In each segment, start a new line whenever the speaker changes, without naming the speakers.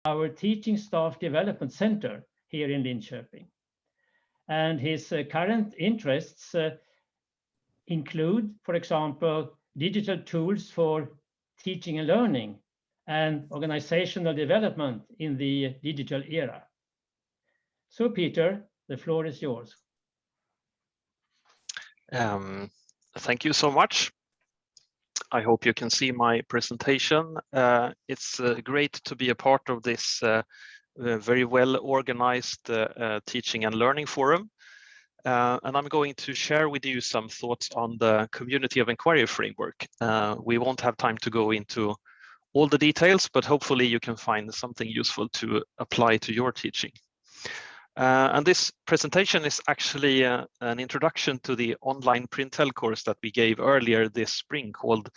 our Teaching Staff Development Center here in Linköping. And his current interests include, for example, digital tools for teaching and learning and organizational development in the digital era. So Peter, the floor is yours.
Thank you so much. I hope you can see my presentation. It's great to be a part of this very well organized teaching and learning forum. And I'm going to share with you some thoughts on the community of inquiry framework. We won't have time to go into all the details, but hopefully you can find something useful to apply to your teaching. And this presentation is actually an introduction to the online PRINTeL course that we gave earlier this spring called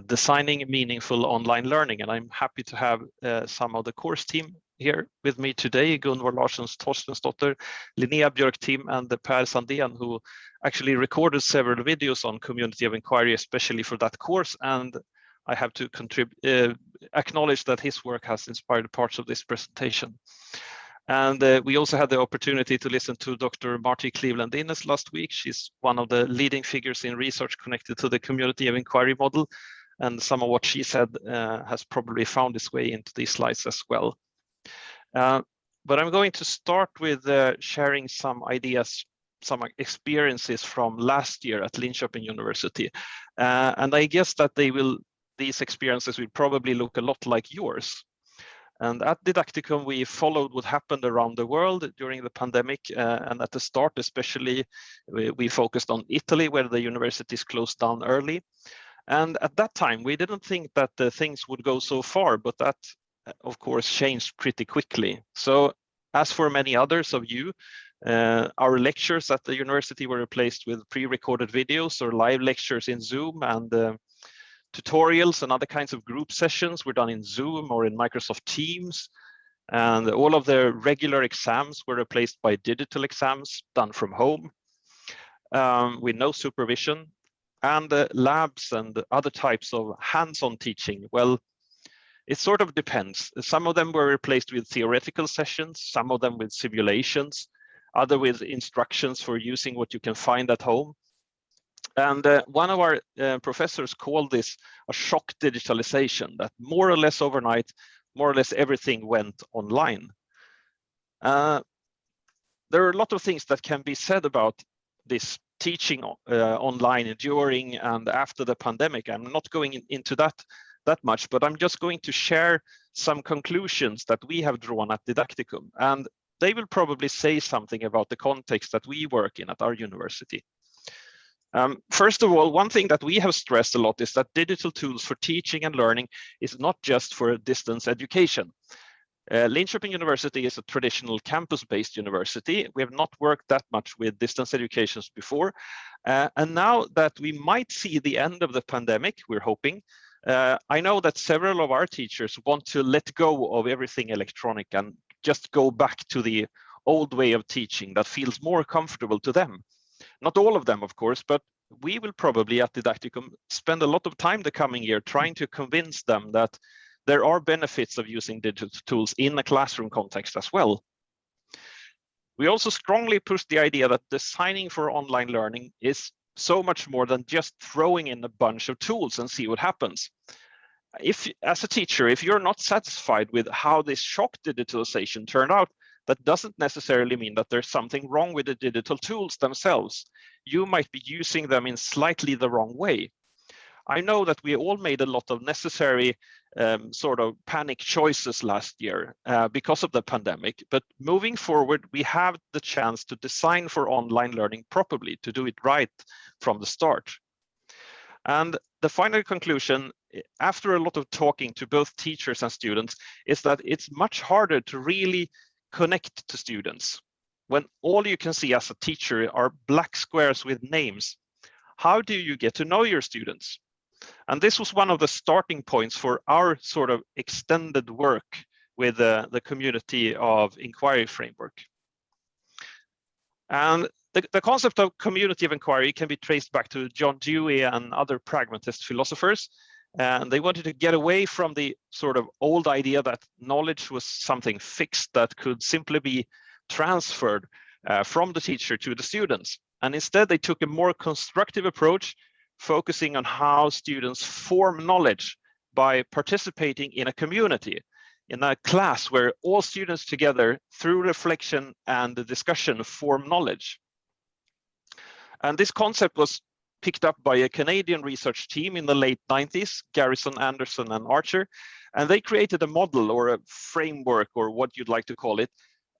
Designing Meaningful Online Learning. And I'm happy to have some of the course team here with me today, Gunvor Larssons Torstensdotter, Linnea Björk-Tim, and Per Sandén, who actually recorded several videos on community of inquiry, especially for that course. And I have to acknowledge that his work has inspired parts of this presentation. And we also had the opportunity to listen to Dr. Marty Cleveland-Innes last week. She's one of the leading figures in research connected to the community of inquiry model. And some of what she said has probably found its way into these slides as well. But I'm going to start with sharing some ideas, some experiences from last year at Linköping University. And I guess that these experiences will probably look a lot like yours. And at Didacticum, we followed what happened around the world during the pandemic. And at the start, especially, we focused on Italy, where the universities closed down early. And at that time, we didn't think that the things would go so far, but that, of course, changed pretty quickly. So as for many others of you, our lectures at the university were replaced with pre-recorded videos or live lectures in Zoom, and tutorials and other kinds of group sessions were done in Zoom or in Microsoft Teams. And all of the regular exams were replaced by digital exams done from home with no supervision. And labs and other types of hands-on teaching, well, it sort of depends. Some of them were replaced with theoretical sessions, some of them with simulations, other with instructions for using what you can find at home. And one of our professors called this a shock digitalization, that more or less overnight, more or less everything went online. There are a lot of things that can be said about this teaching online during and after the pandemic. I'm not going into that much, but I'm just going to share some conclusions that we have drawn at Didacticum. And they will probably say something about the context that we work in at our university. First of all, one thing that we have stressed a lot is that digital tools for teaching and learning is not just for distance education. Linköping University is a traditional campus-based university. We have not worked that much with distance educations before. And now that we might see the end of the pandemic, we're hoping, I know that several of our teachers want to let go of everything electronic and just go back to the old way of teaching that feels more comfortable to them. Not all of them, of course, but we will probably at Didacticum spend a lot of time the coming year trying to convince them that there are benefits of using digital tools in a classroom context as well. We also strongly push the idea that designing for online learning is so much more than just throwing in a bunch of tools and see what happens. If, as a teacher, if you're not satisfied with how this shock digitalization turned out, that doesn't necessarily mean that there's something wrong with the digital tools themselves. You might be using them in slightly the wrong way. I know that we all made a lot of necessary sort of panic choices last year because of the pandemic, but moving forward, we have the chance to design for online learning properly, to do it right from the start. And the final conclusion, after a lot of talking to both teachers and students, is that it's much harder to really connect to students when all you can see as a teacher are black squares with names. How do you get to know your students? And this was one of the starting points for our sort of extended work with the community of inquiry framework. And the concept of community of inquiry can be traced back to John Dewey and other pragmatist philosophers. And they wanted to get away from the sort of old idea that knowledge was something fixed that could simply be transferred from the teacher to the students. And instead, they took a more constructive approach, focusing on how students form knowledge by participating in a community, in a class where all students together, through reflection and discussion, form knowledge. And this concept was picked up by a Canadian research team in the late 90s, Garrison, Anderson, and Archer, and they created a model or a framework, or what you'd like to call it,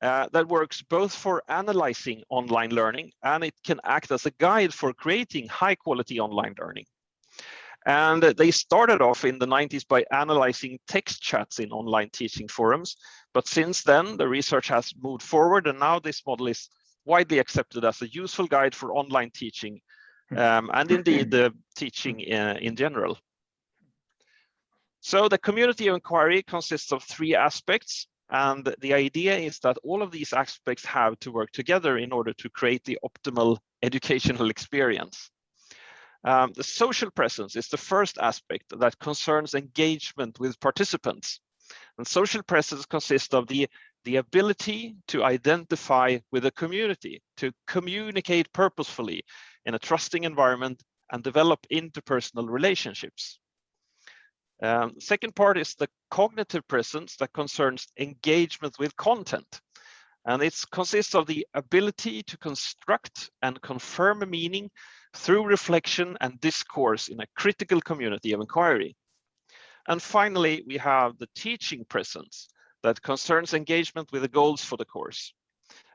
that works both for analyzing online learning, and it can act as a guide for creating high-quality online learning. And they started off in the 90s by analyzing text chats in online teaching forums, but since then the research has moved forward, and now this model is widely accepted as a useful guide for online teaching, and indeed the teaching in general. So the community of inquiry consists of 3 aspects, and the idea is that all of these aspects have to work together in order to create the optimal educational experience. The social presence is the first aspect that concerns engagement with participants. And social presence consists of the ability to identify with a community, to communicate purposefully in a trusting environment and develop interpersonal relationships. Second part is the cognitive presence that concerns engagement with content. And it consists of the ability to construct and confirm a meaning through reflection and discourse in a critical community of inquiry. And finally, we have the teaching presence that concerns engagement with the goals for the course.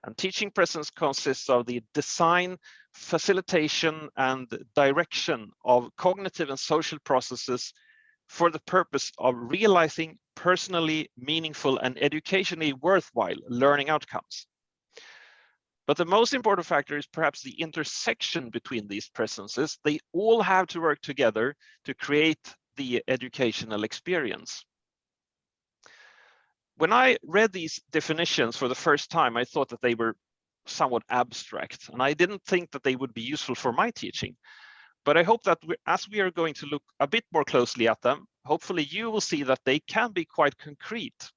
And teaching presence consists of the design, facilitation, and direction of cognitive and social processes for the purpose of realizing personally meaningful and educationally worthwhile learning outcomes. But the most important factor is perhaps the intersection between these presences. They all have to work together to create the educational experience. When I read these definitions for the first time, I thought that they were somewhat abstract, and I didn't think that they would be useful for my teaching. But I hope that as we are going to look a bit more closely at them, hopefully you will see that they can be quite concrete.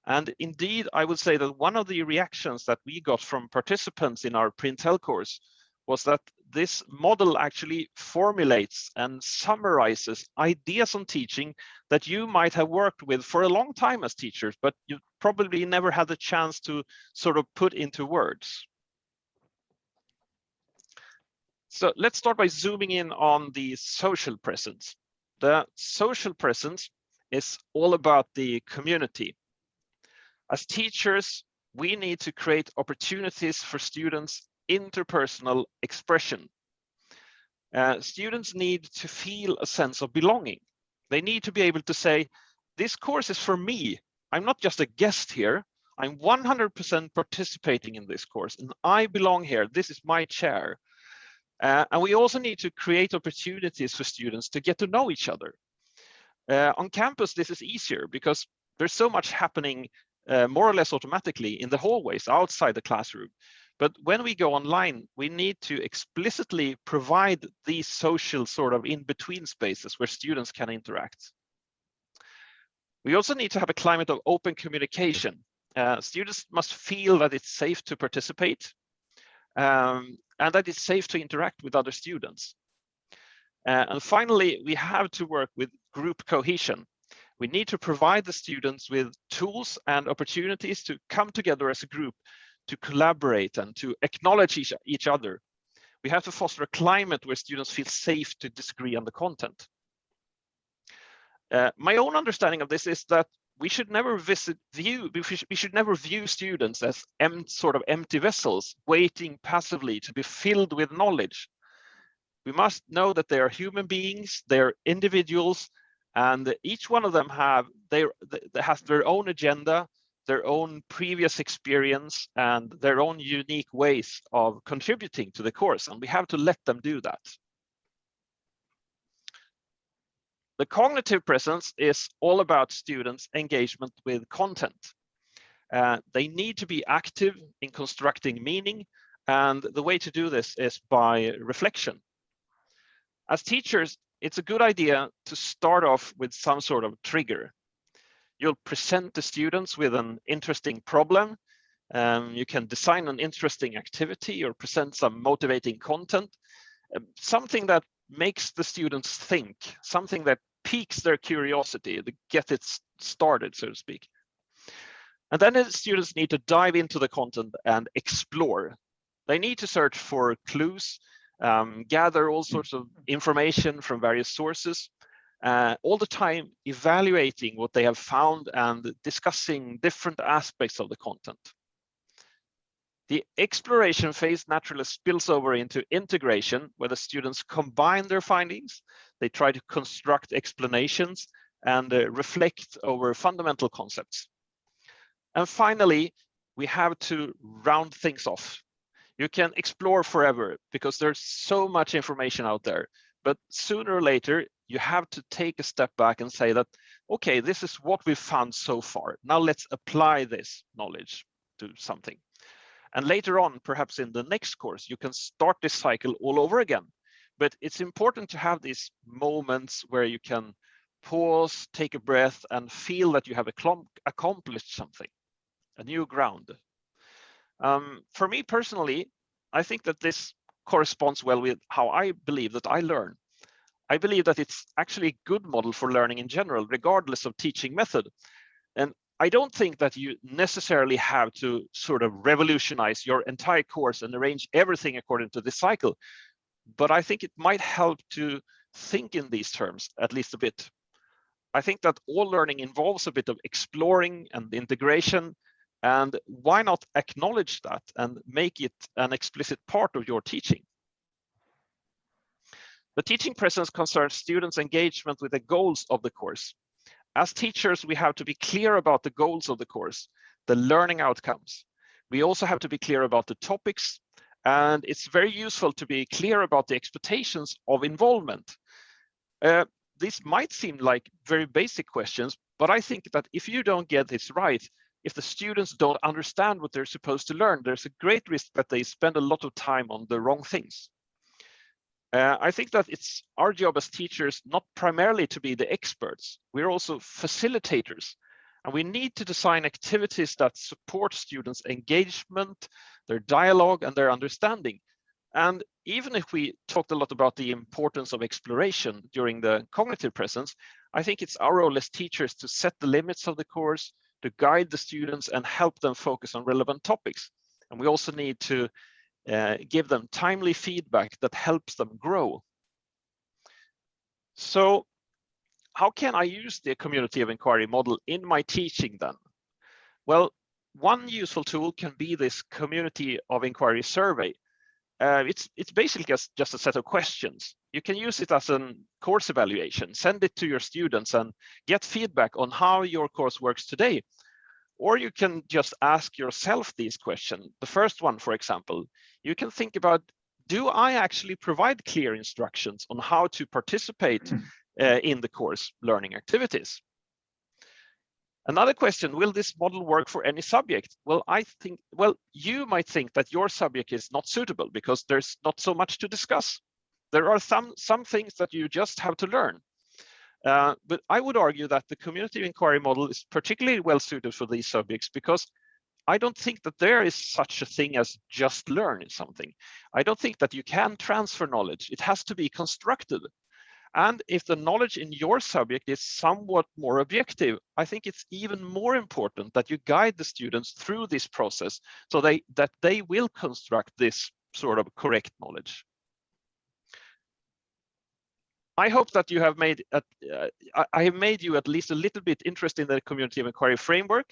And indeed, I would say that one of the reactions that we got from participants in our PRINTeL course was that this model actually formulates and summarizes ideas on teaching that you might have worked with for a long time as teachers, but you probably never had the chance to sort of put into words. So let's start by zooming in on the social presence. The social presence is all about the community. As teachers, we need to create opportunities for students' interpersonal expression. Students need to feel a sense of belonging. They need to be able to say, this course is for me. I'm not just a guest here. I'm 100% participating in this course, and I belong here. This is my chair. And we also need to create opportunities for students to get to know each other. On campus, this is easier because there's so much happening more or less automatically in the hallways outside the classroom. But when we go online, we need to explicitly provide these social sort of in-between spaces where students can interact. We also need to have a climate of open communication. Students must feel that it's safe to participate and that it's safe to interact with other students. And finally, we have to work with group cohesion. We need to provide the students with tools and opportunities to come together as a group, to collaborate and to acknowledge each other. We have to foster a climate where students feel safe to disagree on the content. My own understanding of this is that we should never view students as sort of empty vessels, waiting passively to be filled with knowledge. We must know that they are human beings, they're individuals, and each one of them has their own agenda, their own previous experience, and their own unique ways of contributing to the course, and we have to let them do that. The cognitive presence is all about students' engagement with content. They need to be active in constructing meaning, and the way to do this is by reflection. As teachers, it's a good idea to start off with some sort of trigger. You'll present the students with an interesting problem. You can design an interesting activity or present some motivating content, something that makes the students think, something that piques their curiosity to get it started, so to speak. And then the students need to dive into the content and explore. They need to search for clues, gather all sorts of information from various sources, all the time evaluating what they have found and discussing different aspects of the content. The exploration phase naturally spills over into integration, where the students combine their findings, they try to construct explanations and reflect over fundamental concepts. And finally, we have to round things off. You can explore forever because there's so much information out there, but sooner or later, you have to take a step back and say that, okay, this is what we've found so far. Now let's apply this knowledge to something. And later on, perhaps in the next course, you can start this cycle all over again. But it's important to have these moments where you can pause, take a breath, and feel that you have accomplished something, a new ground. For me personally, I think that this corresponds well with how I believe that I learn. I believe that it's actually a good model for learning in general, regardless of teaching method. And I don't think that you necessarily have to sort of revolutionize your entire course and arrange everything according to this cycle. But I think it might help to think in these terms, at least a bit. I think that all learning involves a bit of exploring and integration. And why not acknowledge that and make it an explicit part of your teaching? The teaching presence concerns students' engagement with the goals of the course. As teachers, we have to be clear about the goals of the course, the learning outcomes. We also have to be clear about the topics, and it's very useful to be clear about the expectations of involvement. These might seem like very basic questions, but I think that if you don't get this right, if the students don't understand what they're supposed to learn, there's a great risk that they spend a lot of time on the wrong things. I think that it's our job as teachers not primarily to be the experts. We're also facilitators, and we need to design activities that support students' engagement, their dialogue, and their understanding. And even if we talked a lot about the importance of exploration during the cognitive presence, I think it's our role as teachers to set the limits of the course, to guide the students and help them focus on relevant topics. And we also need to give them timely feedback that helps them grow. So how can I use the community of inquiry model in my teaching then? Well, one useful tool can be this community of inquiry survey. It's basically just a set of questions. You can use it as a course evaluation, send it to your students and get feedback on how your course works today. Or you can just ask yourself these questions. The first one, for example, you can think about, do I actually provide clear instructions on how to participate in the course learning activities? Another question, will this model work for any subject? Well, you might think that your subject is not suitable because there's not so much to discuss. There are some things that you just have to learn. But I would argue that the community inquiry model is particularly well suited for these subjects because I don't think that there is such a thing as just learn something. I don't think that you can transfer knowledge. It has to be constructed. And if the knowledge in your subject is somewhat more objective, I think it's even more important that you guide the students through this process so that they will construct this sort of correct knowledge. I hope that you have made I have made you at least a little bit interested in the community of inquiry framework.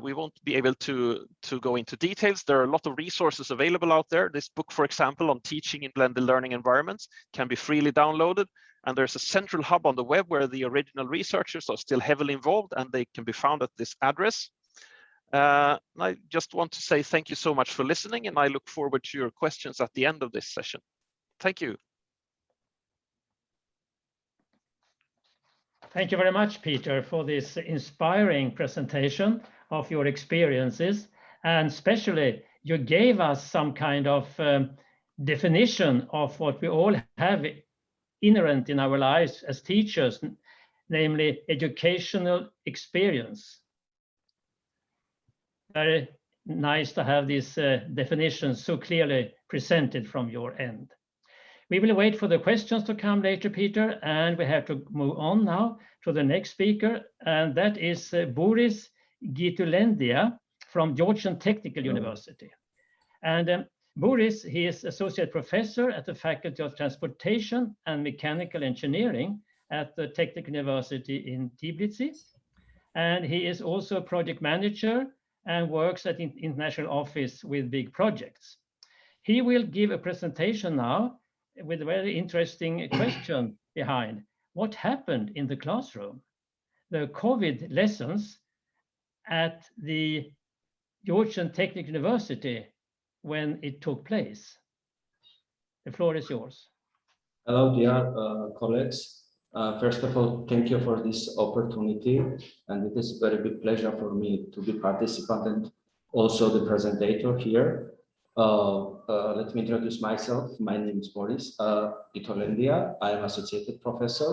We won't be able to go into details. There are a lot of resources available out there. This book, for example, on teaching in blended learning environments can be freely downloaded. And there's a central hub on the web where the original researchers are still heavily involved, and they can be found at this address. I just want to say thank you so much for listening, and I look forward to your questions at the end of this session. Thank you.
Thank you very much, Peter, for this inspiring presentation of your experiences. And especially, you gave us some kind of definition of what we all have inherent in our lives as teachers, namely educational experience. Very nice to have these definitions so clearly presented from your end. We will wait for the questions to come later, Peter, and we have to move on now to the next speaker, and that is Boris Gitolendia from Georgian Technical University. And Boris, he is Associate Professor at the Faculty of Transportation and Mechanical Engineering at the Technical University in Tbilisi. And he is also a project manager and works at the international office with big projects. He will give a presentation now with a very interesting question behind. What happened in the classroom? The COVID lessons at the Georgian Technical University when it took place. The floor is yours.
Hello, dear colleagues. First of all, thank you for this opportunity, and it is a very big pleasure for me to be participant and also the presenter here. Let me introduce myself. My name is Boris Gitolendia. I am Associated Professor,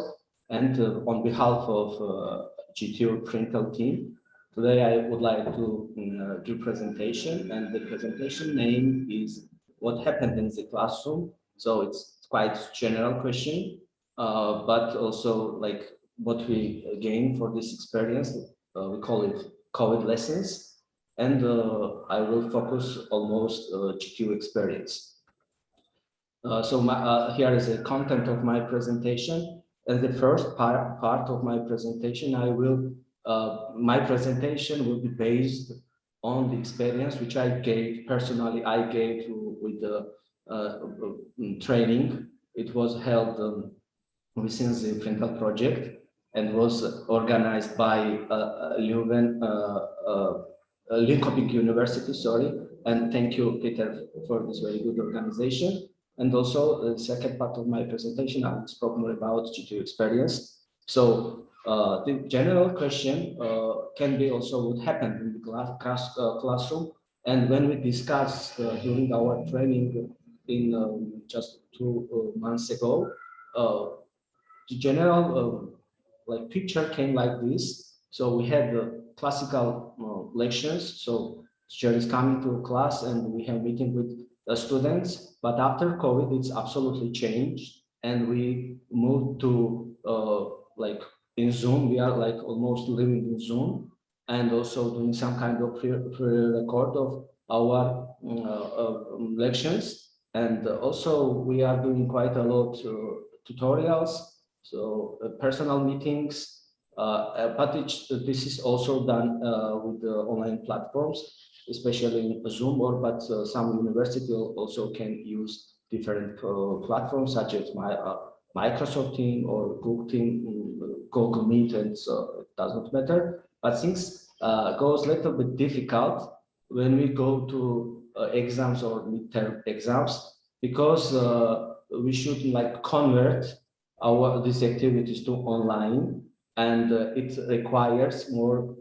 and on behalf of GTU PRINTeL'S team, today I would like to do presentation, and the presentation name is What Happened in the Classroom. So it's quite general question, but also like what we gain for this experience. We call it COVID lessons. And I will focus almost GTU experience. Here is the content of my presentation. And the first part of my presentation, my presentation will be based on the experience which I gave personally. I gave with the training. It was held within the PRINTeL'S project and was organized by Levan. Lundquist University, sorry, and thank you, Peter, for this very good organization. And also the second part of my presentation, I will talk more about GTU experience. So the general question can be also what happened in the classroom. And when we discussed during our training in just 2 months ago, the general like picture came like this. So we had classical lectures. So teacher is coming to a class and we have meeting with the students. But after COVID, it's absolutely changed, and we moved to like in Zoom. We are like almost living in Zoom, and also doing some kind of pre-record of our lectures. And also we are doing quite a lot tutorials, so personal meetings. But this is also done with the online platforms, especially in Zoom, but some university also can use different platforms such as Microsoft Team or Google Meet, and so it does not matter. But things goes a little bit difficult when we go to exams or midterm exams, because we should like convert these activities to online. And it requires more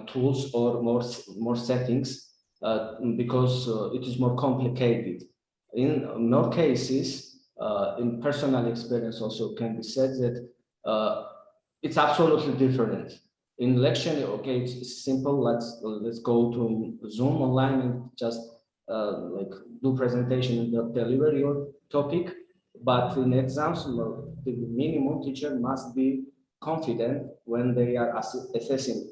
tools or more settings because it is more complicated. In more cases, in personal experience also can be said that it's absolutely different. In lecture, okay, it's simple. Let's go to Zoom online and just like do presentation and deliver your topic. But in exams, the minimum teacher must be confident when they are assessing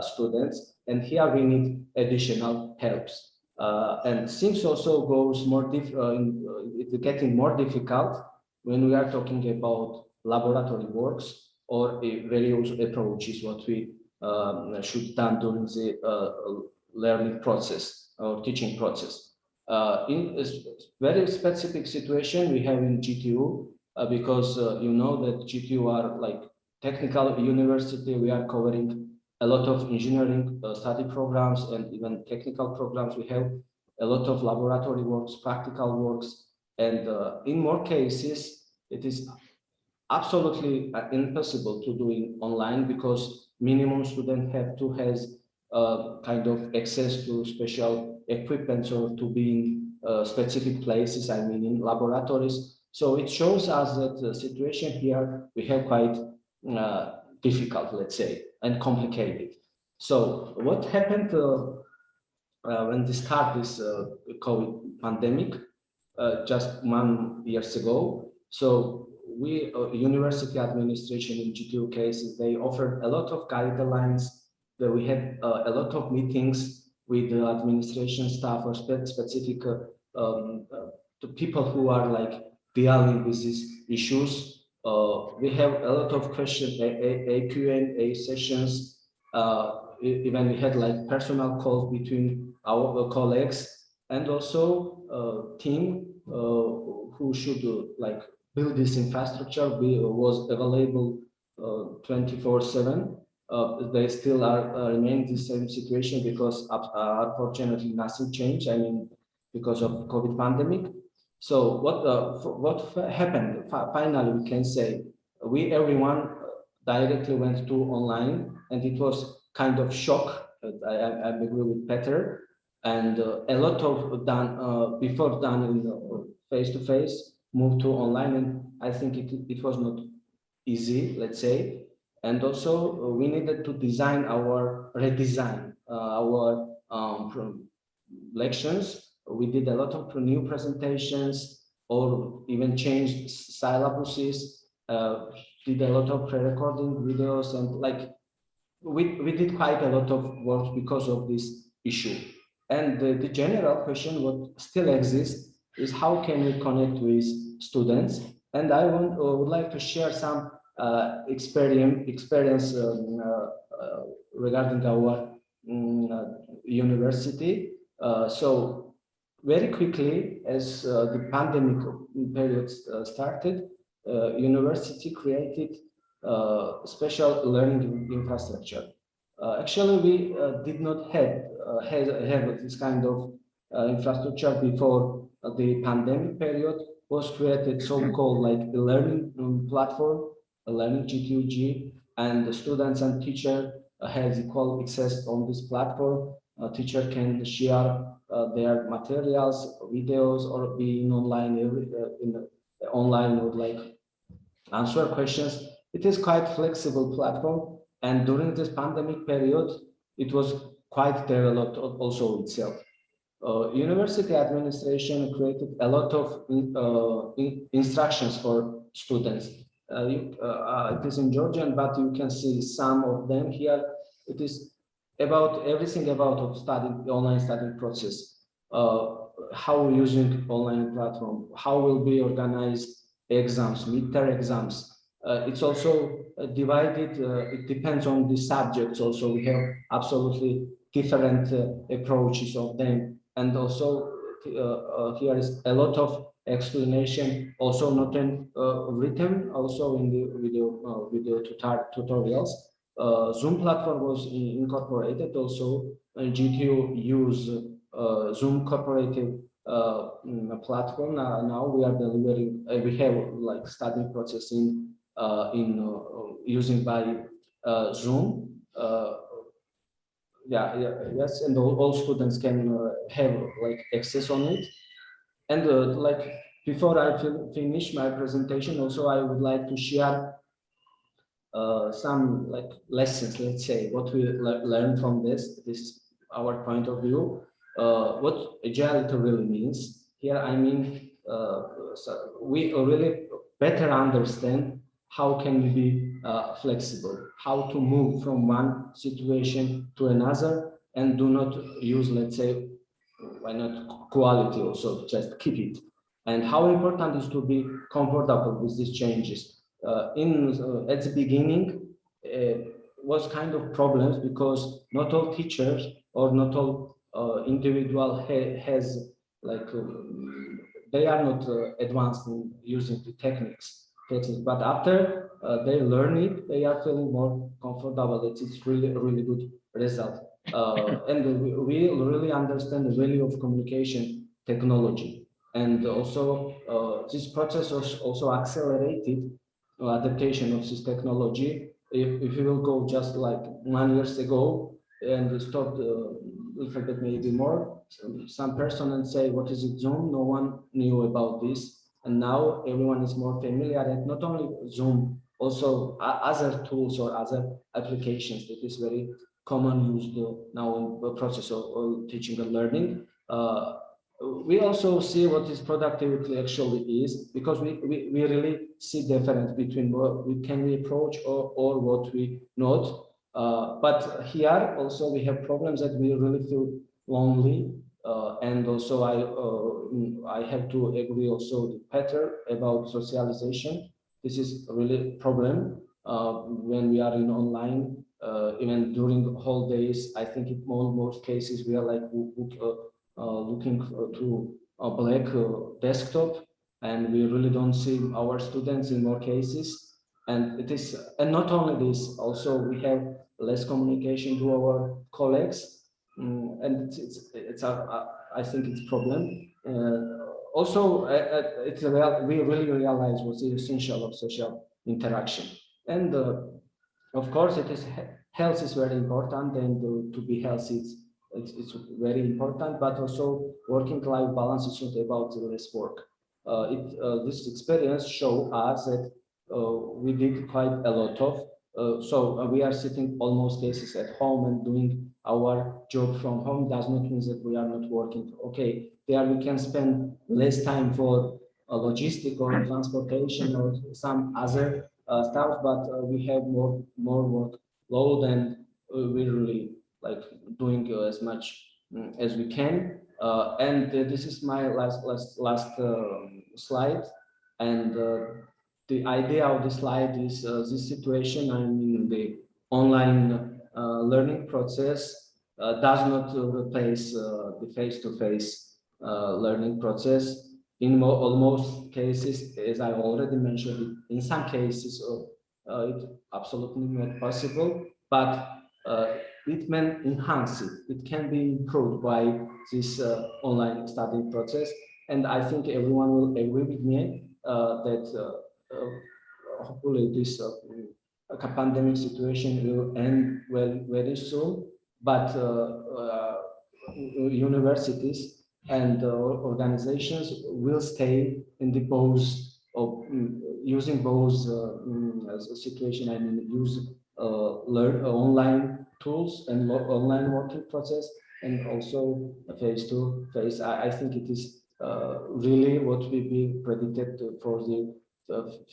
students, and here we need additional helps. And things also goes more it's getting more difficult when we are talking about laboratory works or various approaches what we should done during the learning process or teaching process. In a very specific situation we have in GTU, because you know that GTU are like technical university. We are covering a lot of engineering study programs and even technical programs. We have a lot of laboratory works, practical works, and in more cases it is absolutely impossible to do it online, because minimum student have to has kind of access to special equipment or to be in specific places, I mean in laboratories. So it shows us that the situation here we have quite difficult, let's say, and complicated. So what happened when they start this COVID pandemic just 1 year ago? So we, university administration in GTU cases, they offered a lot of guidelines. That we had a lot of meetings with the administration staff or specific to people who are like dealing with these issues. We have a lot of questions, a Q&A sessions. Even we had like personal calls between our colleagues, and also team who should like build this infrastructure was available 24/7. They still are remain the same situation because unfortunately nothing changed. I mean, because of COVID pandemic. So what happened? Finally, we can say everyone directly went to online, and it was kind of shock. I agree with Peter, and a lot of before done in face to face moved to online, and I think it was not easy, let's say. And also we needed to redesign our lectures. We did a lot of new presentations, or even changed syllabuses, did a lot of pre-recording videos, and like we did quite a lot of work because of this issue. And the general question what still exists is how can we connect with students? And I would like to share some experience regarding our university. So very quickly, as the pandemic period started, university created special learning infrastructure. Actually, we did not have this kind of infrastructure before the pandemic period. Was created so-called like a learning platform, a learning GTUG, and the students and teacher has equal access on this platform. A teacher can share their materials, videos, or be in online or like answer questions. It is quite flexible platform, and during this pandemic period, it was quite developed also itself. University administration created a lot of instructions for students. It is in Georgian, but you can see some of them here. It is about everything about the online studying process. How we're using online platform, how will be organized exams, midterm exams. It's also divided, it depends on the subjects also. We have absolutely different approaches of them. And also here is a lot of explanation, also not in written, also in the video tutorials. Zoom platform was incorporated also. GTU use Zoom cooperative platform. Now we are delivering. We have like studying process in using by Zoom. Yes, and all students can have like access on it. And like before I finish my presentation, also I would like to share some like lessons, let's say, what we learned from this. This is our point of view. What agility really means. Here, I mean, so we really better understand how can we be flexible, how to move from one situation to another, and do not use, let's say, why not quality also, just keep it. And how important is to be comfortable with these changes. At the beginning, was kind of problems because not all teachers or not all individual has like they are not advanced in using the techniques, but after they learn it, they are feeling more comfortable. It's really good result. And we really understand the value of communication technology, and also this process was also accelerated adaptation of this technology. If you will go just like 1 year ago and stop a little bit maybe more, some person and say what is it Zoom? No one knew about this, And now everyone is more familiar, and not only Zoom, also other tools or other applications that is very common used now in the process of teaching and learning. We also see what is productivity actually is, because we really see difference between what we can approach or what we not. But here also we have problems that we really feel lonely, and also I have to agree also with Peter about socialization. This is really a problem when we are in online, even during holidays. I think in most cases we are like looking to a black desktop, and we really don't see our students in more cases. And it is, and not only this, also we have less communication to our colleagues, and it's I think it's a problem. Also, we really realize what's the essential of social interaction, and of course, it is health is very important, and to be healthy, it's very important. But also, working life balance is not about less work. This experience show us that we did quite a lot of. So we are sitting almost cases at home and doing our job from home. Does not mean that we are not working. Okay, there we can spend less time for logistic or transportation or some other stuff, but we have more workload, and we really like doing as much as we can. And this is my last slide, and the idea of the slide is this situation. I mean, the online learning process does not replace the face-to-face learning process. In almost cases, as I already mentioned, in some cases, it's absolutely not possible, but it may enhance it. It can be improved by this online studying process. And I think everyone will agree with me that hopefully this pandemic situation will end very soon. But universities and organizations will stay in the pose of using both situation. I mean, use learn online tools and online working process, and also face-to-face. I think it is really what will be predicted for the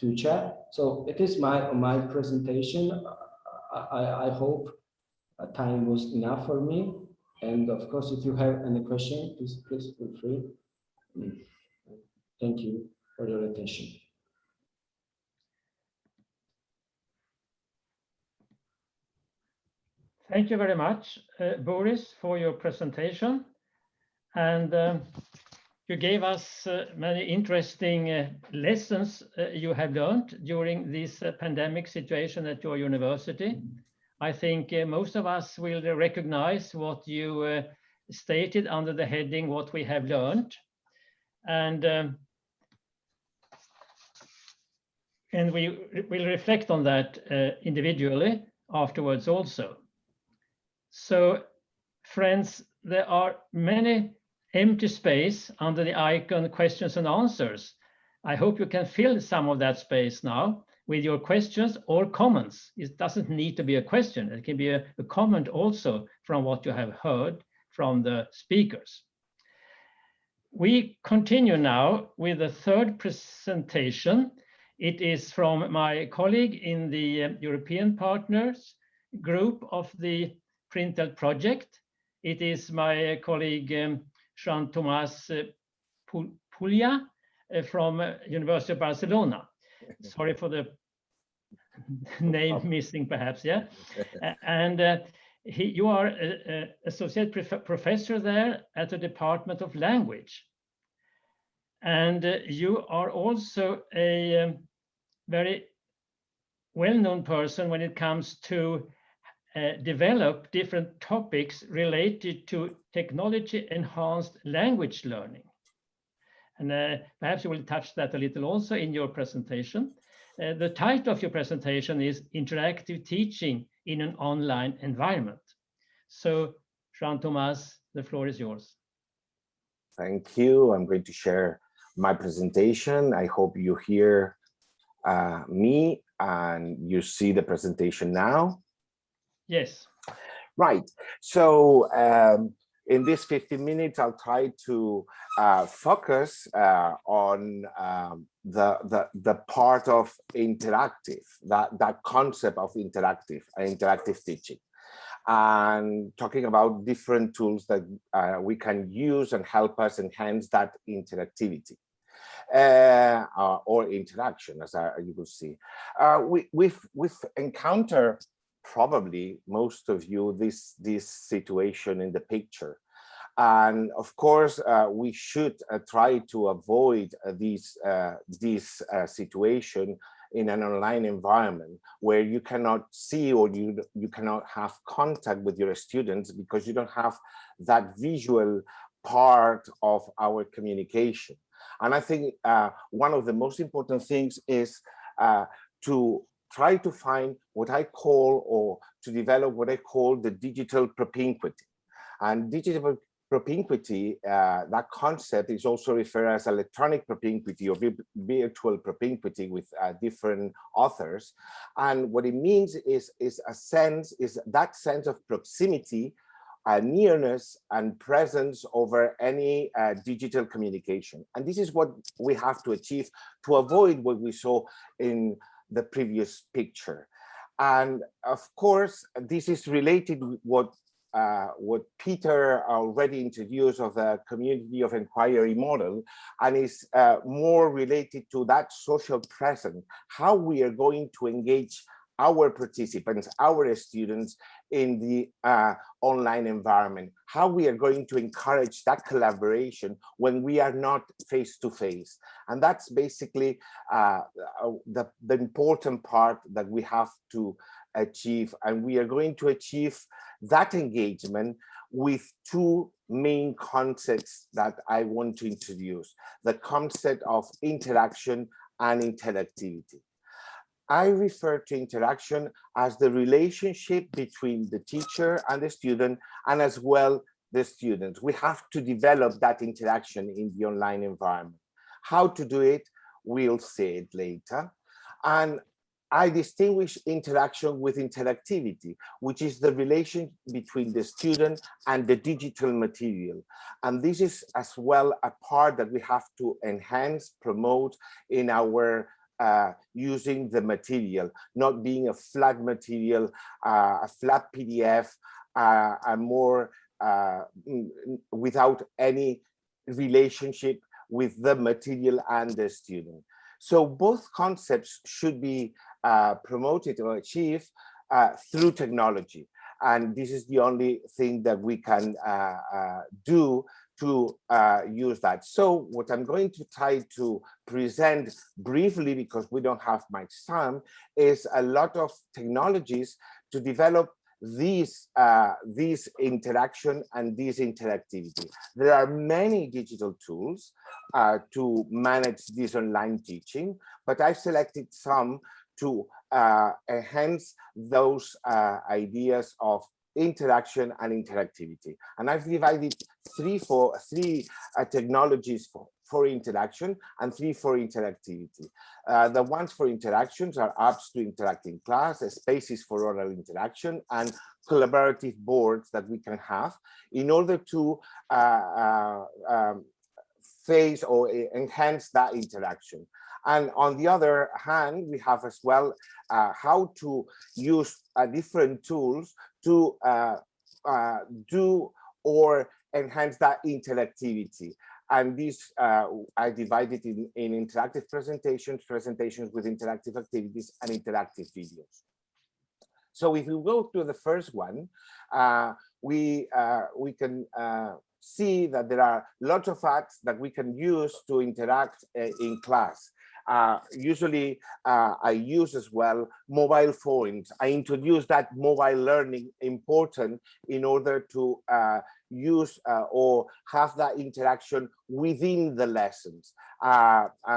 future. So it is my presentation. I hope time was enough for me. And of course, if you have any question, please feel free. Thank you for your attention.
Thank you very much, Boris, for your presentation. And you gave us many interesting lessons you have learned during this pandemic situation at your university. I think most of us will recognize what you stated under the heading, what we have learned. And we will reflect on that individually afterwards also. So, friends, there are many empty space under the icon questions and answers. I hope you can fill some of that space now with your questions or comments. It doesn't need to be a question. It can be a comment also from what you have heard from the speakers. We continue now with the third presentation. It is from my colleague in the European Partners group of the PRINTeL project. It is my colleague Joan-Tomàs Pujolà from University of Barcelona. Sorry for the name missing, perhaps, yeah. And you are associate professor there at the Department of Language. And you are also a very well-known person when it comes to develop different topics related to technology-enhanced language learning. And perhaps you will touch that a little also in your presentation. The title of your presentation is Interactive Teaching in an Online Environment. So, Joan-Tomàs, the floor is yours.
Thank you. I'm going to share my presentation. I hope you hear me and you see the presentation now.
Yes.
Right. So in these 15 minutes, I'll try to focus on the part of interactive, that concept of interactive teaching, and talking about different tools that we can use and help us enhance that interactivity or interaction, as you will see. We've encountered, probably most of you, this situation in the picture. And of course, we should try to avoid this situation in an online environment where you cannot see or you cannot have contact with your students because you don't have that visual part of our communication. And I think one of the most important things is to try to find what I call, or to develop what I call, the digital propinquity. And digital propinquity, that concept is also referred as electronic propinquity or virtual propinquity with different authors. And what it means is that sense of proximity, nearness and presence over any digital communication. And this is what we have to achieve to avoid what we saw in the previous picture. And of course, this is related with what Peter already introduced of the community of inquiry model, and is more related to that social presence, how we are going to engage our participants, our students in the online environment, how we are going to encourage that collaboration when we are not face-to-face. And that's basically the important part that we have to achieve. And we are going to achieve that engagement with two main concepts that I want to introduce: the concept of interaction and interactivity. I refer to interaction as the relationship between the teacher and the student, and as well the students. We have to develop that interaction in the online environment. How to do it, we'll see it later. And I distinguish interaction with interactivity, which is the relation between the student and the digital material. And this is as well a part that we have to enhance, promote in our using the material, not being a flat material, a flat PDF, and more without any relationship with the material and the student. So both concepts should be promoted or achieved through technology. And this is the only thing that we can do to use that. So what I'm going to try to present briefly, because we don't have much time, is a lot of technologies to develop these interaction and this interactivity. There are many digital tools to manage this online teaching, but I've selected some to enhance those ideas of interaction and interactivity. And I've divided three technologies for interaction and three for interactivity. The ones for interactions are apps to interact in class, spaces for oral interaction, and collaborative boards that we can have in order to face or enhance that interaction. And on the other hand, we have as well how to use different tools to do or enhance that interactivity. And these are divided in interactive presentations, presentations with interactive activities, and interactive videos. So if we go to the first one, we can see that there are lots of apps that we can use to interact in class. Usually I use as well mobile phones. I introduce that mobile learning important in order to use or have that interaction within the lessons.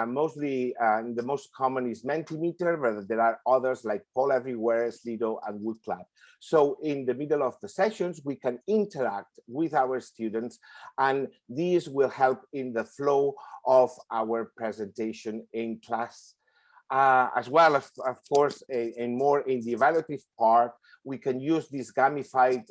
Mostly, the most common is Mentimeter, but there are others like Poll Everywhere, Slido, and Woodclap. So in the middle of the sessions, we can interact with our students, and these will help in the flow of our presentation in class. As well as, of course, in more in the evaluative part, we can use these gamified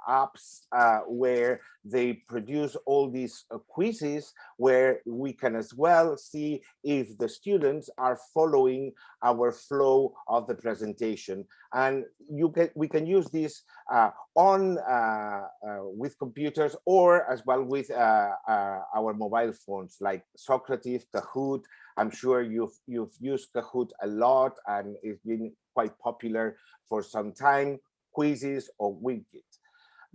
apps where they produce all these quizzes, where we can as well see if the students are following our flow of the presentation. And we can use this with computers, or as well with our mobile phones, like Socrative, Kahoot. I'm sure you've used Kahoot a lot, and it's been quite popular for some time, Quizzes or Wingit.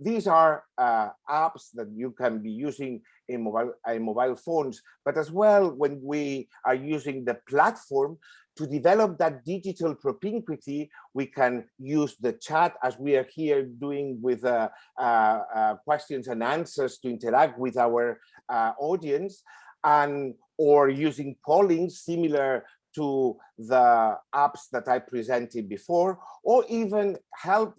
These are apps that you can be using in mobile phones, but as well when we are using the platform to develop that digital propinquity, we can use the chat as we are here doing with questions and answers to interact with our audience, or using polling similar to the apps that I presented before, or even help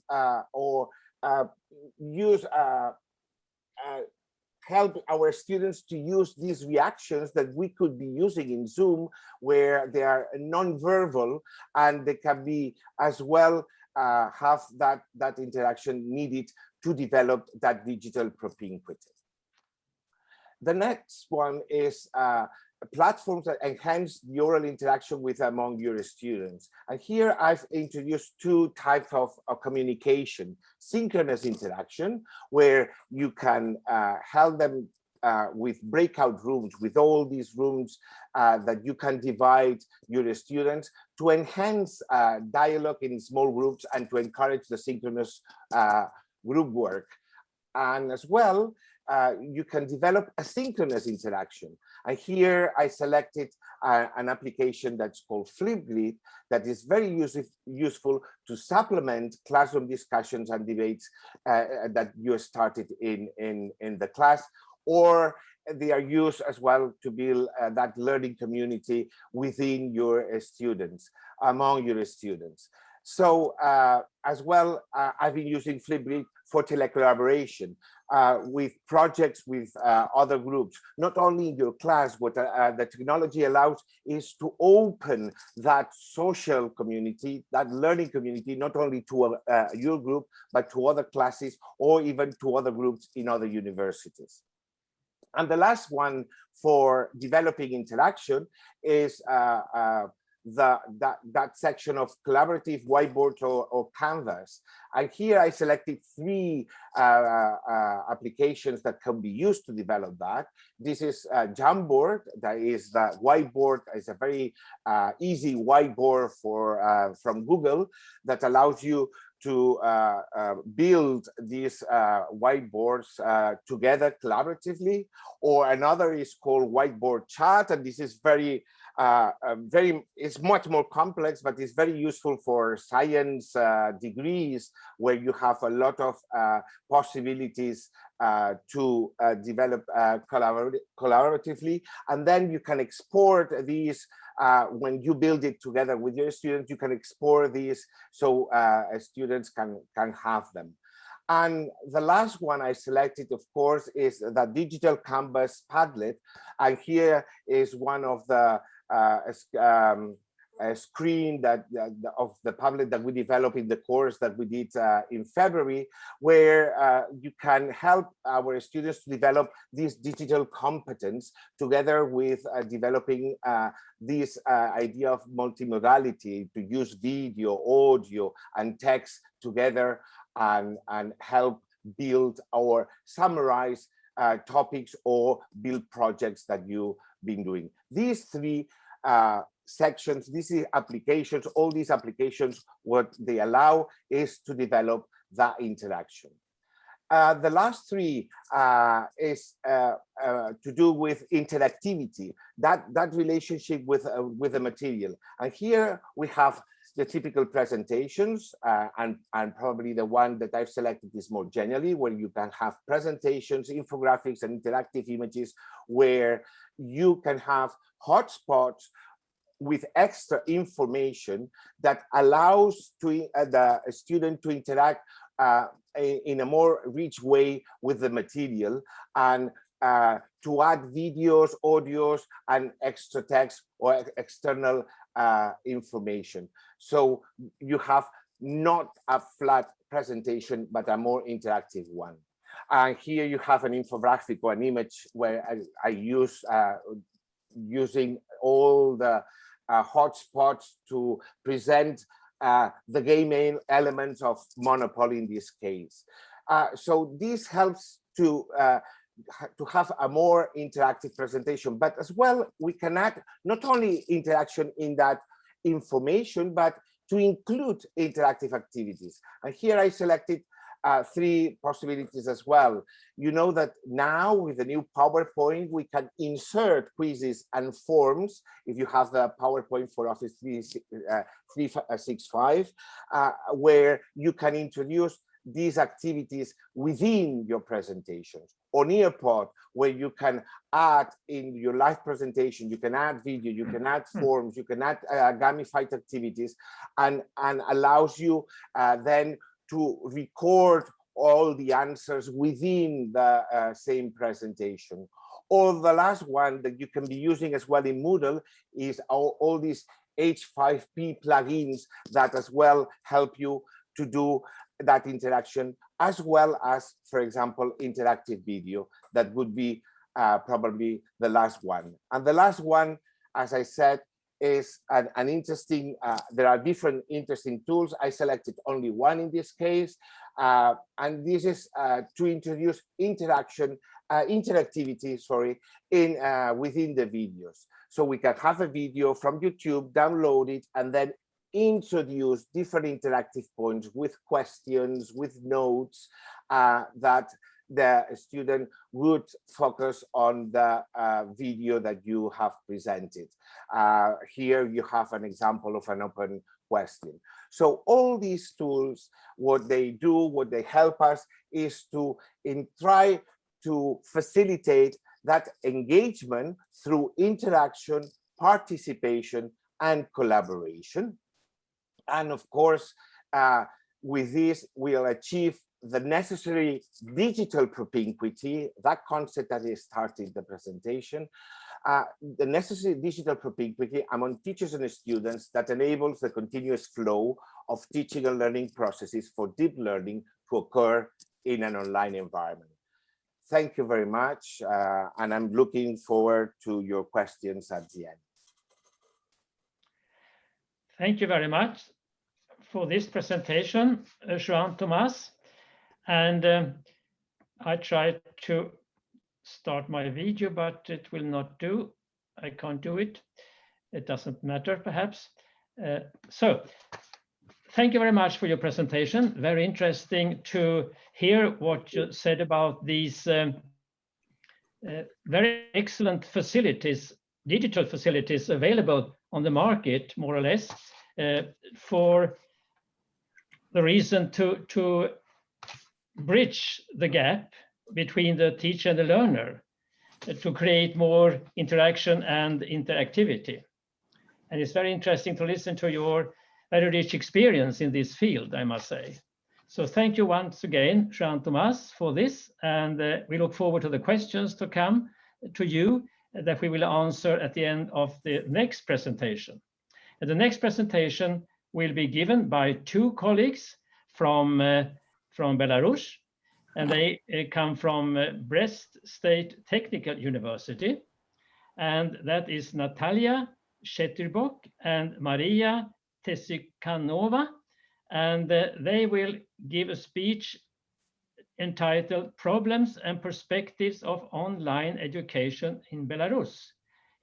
help our students to use these reactions that we could be using in Zoom, where they are non-verbal, and they can be as well have that interaction needed to develop that digital propinquity. The next one is platforms that enhance the oral interaction with among your students. And here I've introduced two types of communication: synchronous interaction, where you can help them with breakout rooms, with all these rooms that you can divide your students to enhance dialogue in small groups and to encourage the synchronous group work. And as well, you can develop asynchronous interaction. And here I selected an application that's called Flipgrid, that is very useful to supplement classroom discussions and debates that you started in the class, or they are used as well to build that learning community within your students, among your students. So as well, I've been using Flipgrid for telecollaboration with projects with other groups. Not only in your class, what the technology allows is to open that social community, that learning community, not only to your group, but to other classes, or even to other groups in other universities. And the last one for developing interaction is that section of collaborative whiteboard or Canvas. And here I selected three applications that can be used to develop that. This is Jamboard, that is the whiteboard. It's a very easy whiteboard from Google that allows you to build these whiteboards together collaboratively. Or another is called Whiteboard Chat, and this is it's much more complex, but it's very useful for science degrees, where you have a lot of possibilities to develop collaboratively. And then you can export these when you build it together with your students. You can export these so students can have them. And the last one I selected, of course, is the Digital Canvas Padlet. And here is one of the screen of the Padlet that we developed in the course that we did in February, where you can help our students to develop this digital competence together with developing this idea of multimodality, to use video, audio, and text together and help build or summarize topics or build projects that you've been doing. These three sections, these applications, all these applications, what they allow is to develop that interaction. The last three is to do with interactivity, that relationship with the material. And here we have the typical presentations, and probably the one that I've selected is more generally, where you can have presentations, infographics, and interactive images, where you can have hotspots with extra information that allows the student to interact in a more rich way with the material, and to add videos, audios, and extra text or external information. So you have not a flat presentation, but a more interactive one. And here you have an infographic or an image where I use using all the hotspots to present the game elements of Monopoly in this case. So this helps to have a more interactive presentation, but as well, we can add not only interaction in that information, but to include interactive activities. And here I selected 3 possibilities as well. You know that now with the new PowerPoint, we can insert quizzes and forms if you have the PowerPoint for Office 365, where you can introduce these activities within your presentations. Or Nearpod, where you can add in your live presentation, you can add video, you can add forms, you can add gamified activities, and allows you then to record all the answers within the same presentation. Or the last one that you can be using as well in Moodle is all these H5P plugins that as well help you to do that interaction, as well as, for example, interactive video. That would be probably the last one. And the last one, as I said, is an interesting, there are different interesting tools. I selected only one in this case, and this is to introduce interactivity, sorry, in within the videos. So we can have a video from YouTube, download it, and then introduce different interactive points with questions, with notes, that the student would focus on the video that you have presented. Here you have an example of an open question. So all these tools, what they do, what they help us is to try to facilitate that engagement through interaction, participation, and collaboration. And of course, with this, we'll achieve the necessary digital propinquity, that concept that is started the presentation, the necessary digital propinquity among teachers and students that enables the continuous flow of teaching and learning processes for deep learning to occur in an online environment. Thank you very much, and I'm looking forward to your questions at the end.
Thank you very much for this presentation, Joan-Tomàs. And I tried to start my video, but it will not do. I can't do it. It doesn't matter, perhaps. So thank you very much for your presentation. Very interesting to hear what you said about these very excellent facilities, digital facilities available on the market, more or less, for the reason to bridge the gap between the teacher and the learner, to create more interaction and interactivity. And it's very interesting to listen to your very rich experience in this field, I must say. So thank you once again, Joan-Tomàs, for this. And we look forward to the questions to come to you that we will answer at the end of the next presentation. And the next presentation will be given by 2 colleagues from Belarus, and they come from Brest State Technical University, and that is Natallia Chetyrbock and Maryia Tsukanava, and they will give a speech entitled Problems and Perspectives of Online Education in Belarus,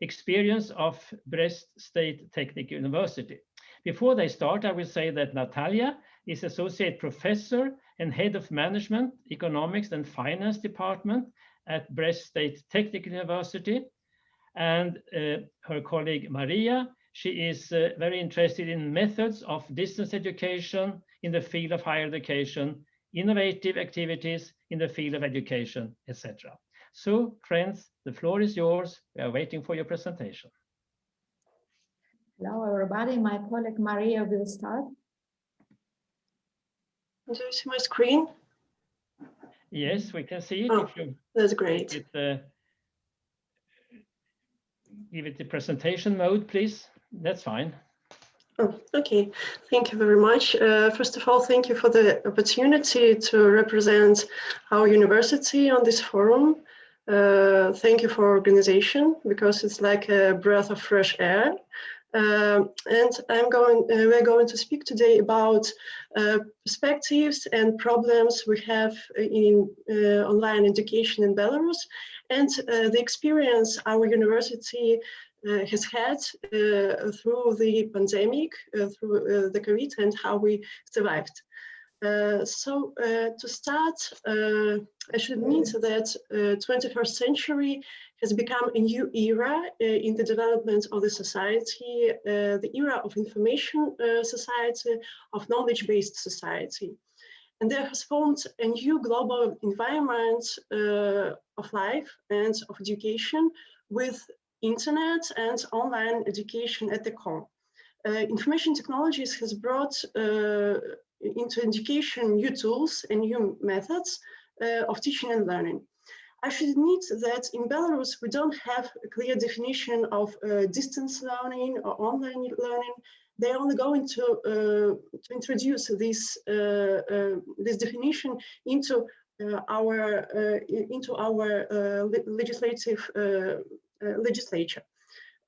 Experience of Brest State Technical University. Before they start, I will say that Natallia is Associate Professor and Head of Management, Economics and Finance Department at Brest State Technical University. And her colleague Maryia She is very interested in methods of distance education in the field of higher education, innovative activities in the field of education, etc. So, friends, the floor is yours. We are waiting for your presentation.
Hello, everybody. My colleague Maryia will start.
Do you see my screen?
Yes, we can see it.
Oh,
if you
that's great.
Give it the presentation mode, please. That's fine.
Oh, okay. Thank you very much. First of all, thank you for the opportunity to represent our university on this forum. Thank you for organization, because it's like a breath of fresh air. And we're going to speak today about perspectives and problems we have in online education in Belarus, and the experience our university has had through the pandemic, through the COVID, and how we survived. To start, I should admit that 21st century has become a new era in the development of the society, the era of information society, of knowledge-based society. And there has formed a new global environment of life and of education, with internet and online education at the core. Information technologies has brought into education new tools and new methods of teaching and learning. I should admit that in Belarus, we don't have a clear definition of distance learning or online learning. They're only going to introduce this definition into our legislature.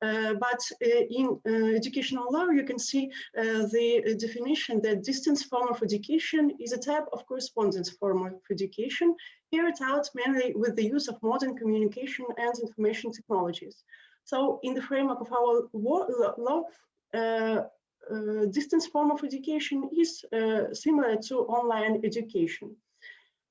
But in educational law, you can see the definition that distance form of education is a type of correspondence form of education, carried out mainly with the use of modern communication and information technologies. So in the framework of our law, distance form of education is similar to online education.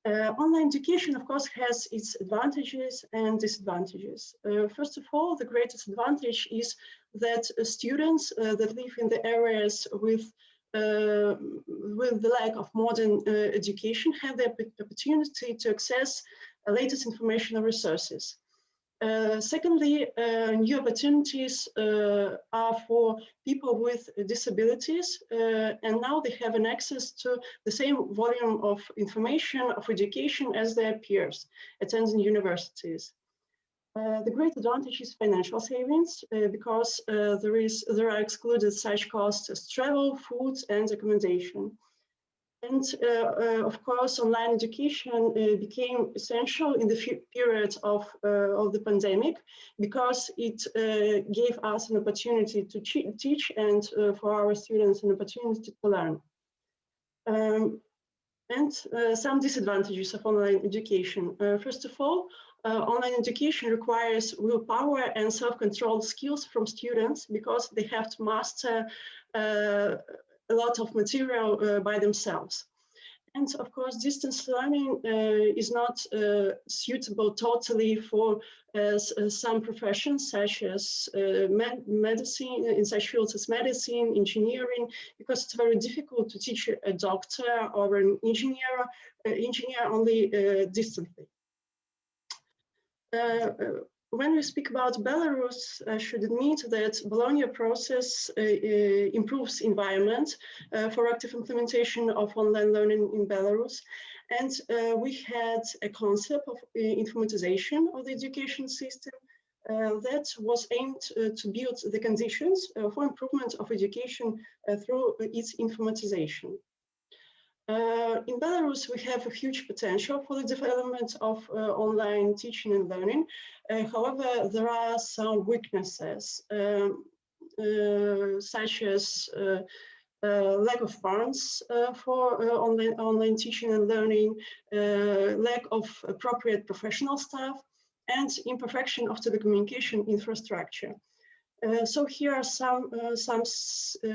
Online education, of course, has its advantages and disadvantages. First of all, the greatest advantage is that students that live in the areas with the lack of modern education have the opportunity to access latest informational resources. Secondly, new opportunities are for people with disabilities, and now they have an access to the same volume of information, of education as their peers attending universities. The great advantage is financial savings, because there are excluded such costs as travel, food, and accommodation. And of course, online education became essential in the period of the pandemic, because it gave us an opportunity to teach, and for our students an opportunity to learn. And some disadvantages of online education. First of all, online education requires willpower and self-control skills from students, because they have to master a lot of material by themselves. And of course, distance learning is not suitable totally for some professions, such as medicine, in such fields as medicine, engineering, because it's very difficult to teach a doctor or an engineer only distantly. When we speak about Belarus, I should admit that Bologna process improves environment for active implementation of online learning in Belarus. And we had a concept of informatization of the education system that was aimed to build the conditions for improvement of education through its informatization. In Belarus, we have a huge potential for the development of online teaching and learning. However, there are some weaknesses, such as lack of funds for online teaching and learning, lack of appropriate professional staff, and imperfection of telecommunication infrastructure. So here are some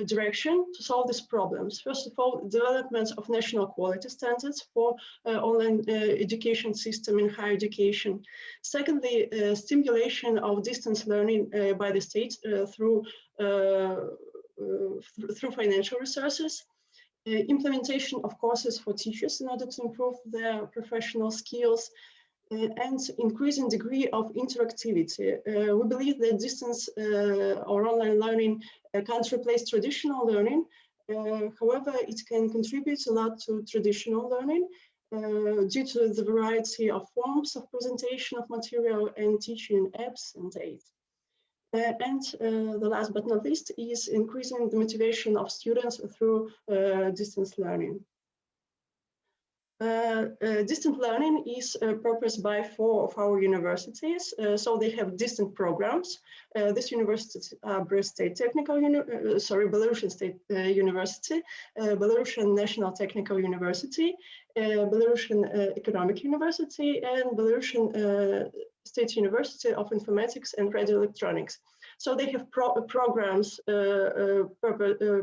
direction to solve these problems. First of all, development of national quality standards for online education system in higher education. Secondly, stimulation of distance learning by the state through through financial resources, implementation of courses for teachers in order to improve their professional skills, and increasing degree of interactivity. We believe that distance or online learning can't replace traditional learning. However, it can contribute a lot to traditional learning due to the variety of forms of presentation of material and teaching apps and aids. And the last but not least is increasing the motivation of students through distance learning. Distant learning is proposed by 4 of our universities, so they have distant programs. This university are Brest State Technical, Belarusian State University, Belarusian National Technical University, Belarusian Economic University, and Belarusian State University of Informatics and Radio Electronics. So they have programs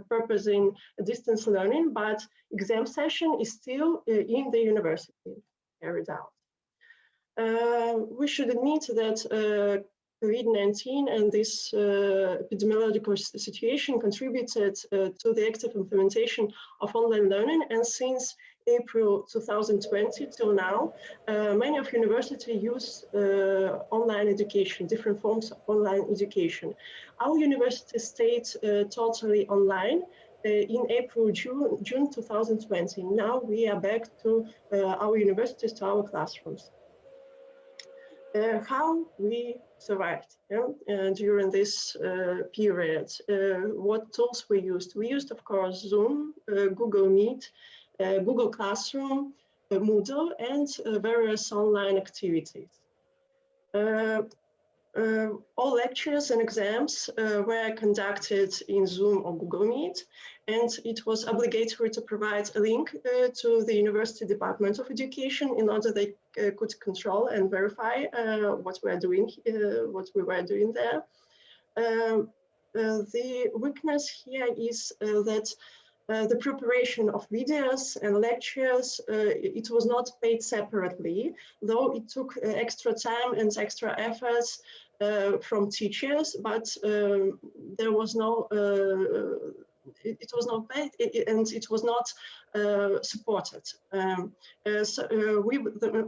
purposing distance learning, but exam session is still in the university carried out. We should admit that COVID-19 and this epidemiological situation contributed to the active implementation of online learning, and since April 2020 till now, many of universities use online education, different forms of online education. Our university stayed totally online in April, June 2020. Now we are back to our universities, to our classrooms. How we survived during this period, what tools we used. We used, of course, Zoom, Google Meet, Google Classroom, Moodle, and various online activities. All lectures and exams were conducted in Zoom or Google Meet, and it was obligatory to provide a link to the University Department of Education in order they could control and verify what we were doing there. The weakness here is that the preparation of videos and lectures, it was not paid separately, though it took extra time and extra efforts from teachers, but there was no, it was not paid and it was not supported.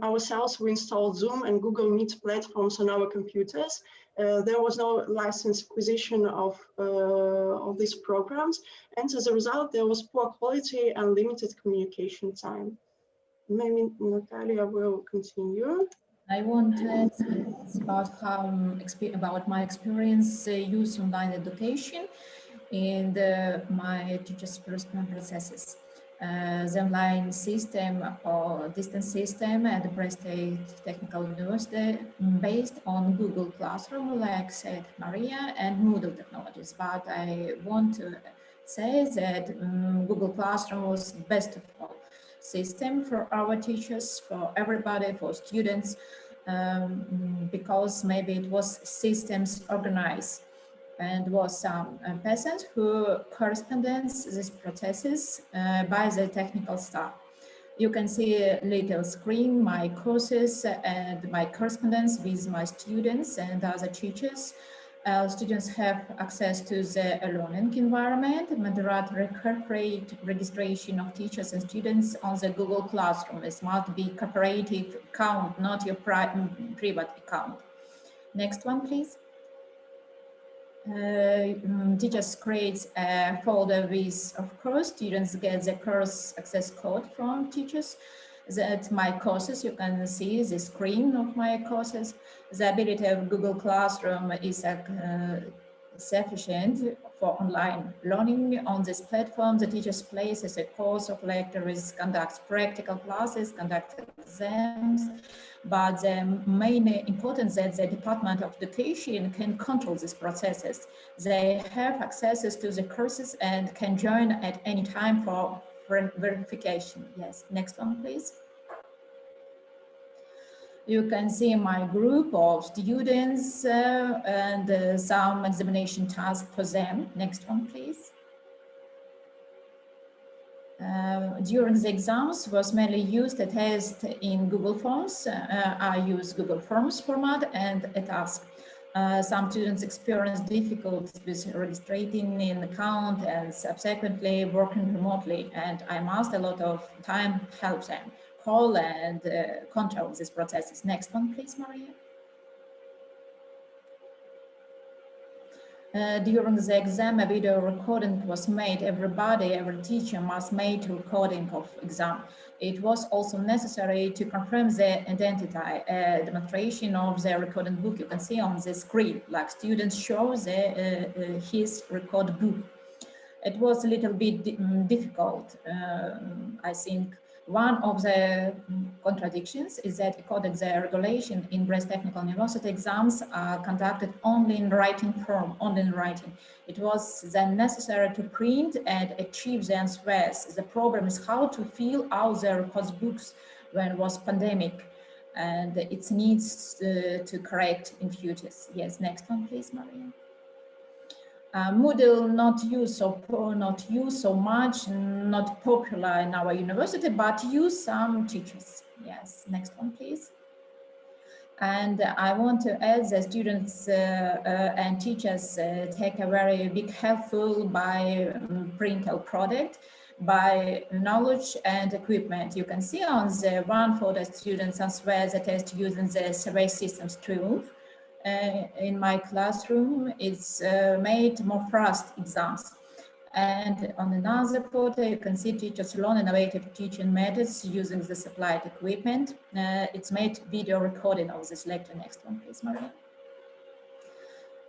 Ourselves, we installed Zoom and Google Meet platforms on our computers. There was no license acquisition of these programs, and as a result, there was poor quality and limited communication time. Maybe Natallia will continue.
I want to ask about my experience using online education in my teacher's personal processes. The online system or distance system at the Brest State Technical University based on Google Classroom, like said Maryia, and Moodle technologies. But I want to say that Google Classroom was best of all system for our teachers, for everybody, for students, because maybe it was systems organized and was some peasant who corresponds these processes by the technical staff. You can see a little screen, my courses and my correspondence with my students and other teachers. Students have access to the learning environment, moderate corporate registration of teachers and students on the Google Classroom. It must be cooperative account, not your private account. Next one, please. Teachers create a folder with, of course, students get the course access code from teachers. That my courses, you can see the screen of my courses. The ability of Google Classroom is sufficient for online learning. On this platform, the teachers places a course of lectures, conducts practical classes, conduct exams. But the main importance that the Department of Education can control these processes. They have access to the courses and can join at any time for verification. Yes, next one, please. You can see my group of students and some examination tasks for them. Next one, please. During the exams was mainly used a test in Google Forms. I use Google Forms format and a task. Some students experience difficulties with registering in account and subsequently working remotely, and I must a lot of time help them call and control these processes. Next one, please, Maryia. During the exam, a video recording was made. Every teacher must make a recording of exam. It was also necessary to confirm the identity. Demonstration of the recording book you can see on the screen, like students show his record book. It was a little bit difficult. I think one of the contradictions is that according to the regulation in Brest Technical University, exams are conducted only in writing form, only in writing. It was then necessary to print and achieve the answers. The problem is how to fill out the record books when it was pandemic, and it needs to correct in future. Yes, next one, please, Maryia. Moodle not used so much, not popular in our university, but use some teachers. Yes, next one, please. And I want to add that students and teachers take a very big helpful by PRINTeL'S product, by knowledge and equipment. You can see on the one for the students answer the test using the survey systems tool. In my classroom, it's made more fast exams. And on another photo, you can see teachers learn innovative teaching methods using the supplied equipment. It's made video recording of this lecture. Next one, please, Maryia.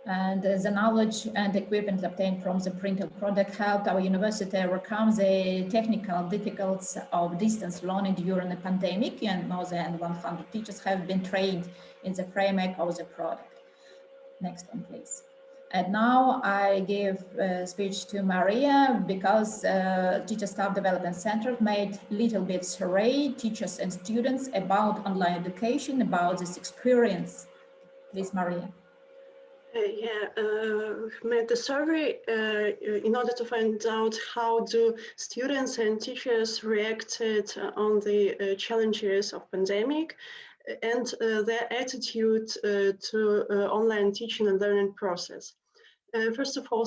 And the knowledge and equipment obtained from the PRINTeL'S product helped our university overcome the technical difficulties of distance learning during the pandemic, and more than 100 teachers have been trained in the framework of the product. Next one, please. And now I give speech to Maryia because Teacher Staff Development Center made little bit survey teachers and students about online education, about this experience. Please, Maryia.
Made the survey in order to find out how do students and teachers reacted on the challenges of pandemic and their attitude to online teaching and learning process. First of all,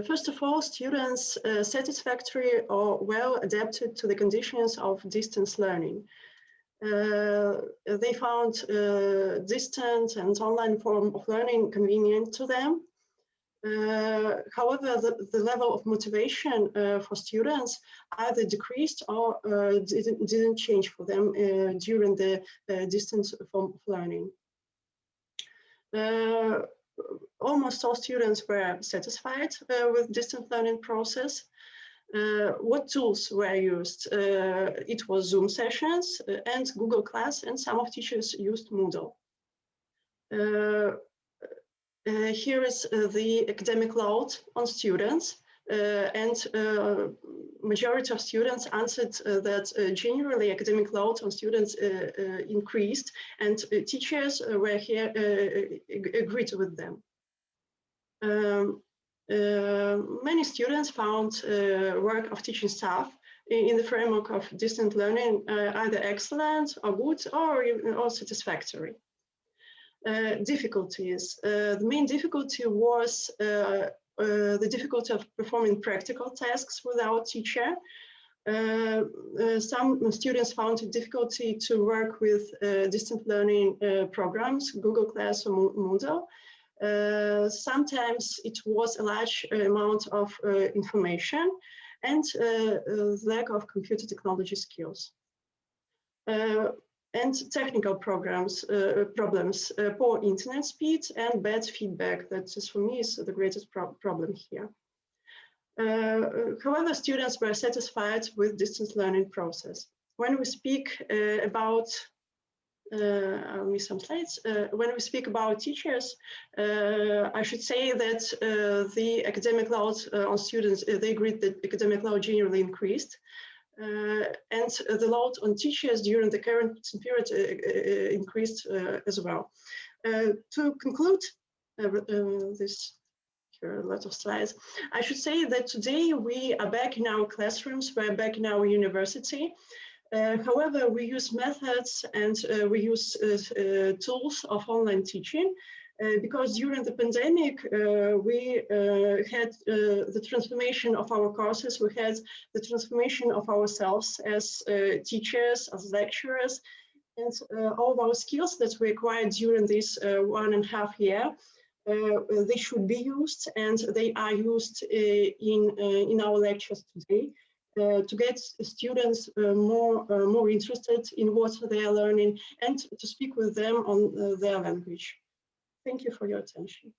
first of all, students satisfactory or well adapted to the conditions of distance learning. They found distant and online form of learning convenient to them. However, the level of motivation for students either decreased or didn't change for them during the distance form of learning. Almost all students were satisfied with distance learning process. What tools were used? It was Zoom sessions and Google Class, and some of teachers used Moodle. Here is the academic load on students, and majority of students answered that generally academic load on students increased, and teachers were here agreed with them. Many students found work of teaching staff in the framework of distant learning either excellent or good or satisfactory. Difficulties. The main difficulty was the difficulty of performing practical tasks without teacher. Some students found difficulty to work with distant learning programs, Google Class or Moodle. Sometimes it was a large amount of information and lack of computer technology skills. And technical problems, poor internet speed and bad feedback. That is, for me, is the greatest problem here. However, students were satisfied with distance learning process. When we speak about I'll miss some slides. When we speak about teachers, I should say that the academic load on students, they agreed that academic load generally increased. And the load on teachers during the current period increased as well. To conclude this, here are a lot of slides, I should say that today we are back in our classrooms, we're back in our university. However, we use methods and we use tools of online teaching because during the pandemic, we had the transformation of our courses, we had the transformation of ourselves as teachers, as lecturers, and all those skills that we acquired during this 1.5 years. They should be used, and they are used in our lectures today to get students more interested in what they are learning and to speak with them on their language. Thank you for your attention.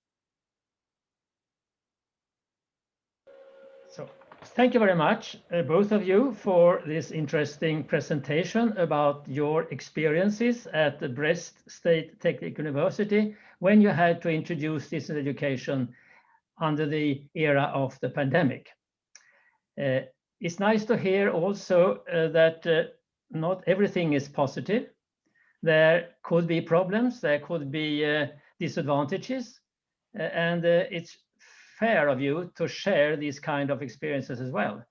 So, thank you very much, both of you, for this interesting presentation about your experiences at the Brest State Technical University when you had to introduce distance education under the era of the pandemic. It's nice to hear also that not everything is positive. There could be problems, there could be disadvantages, and it's fair of you to share these kind of experiences as well.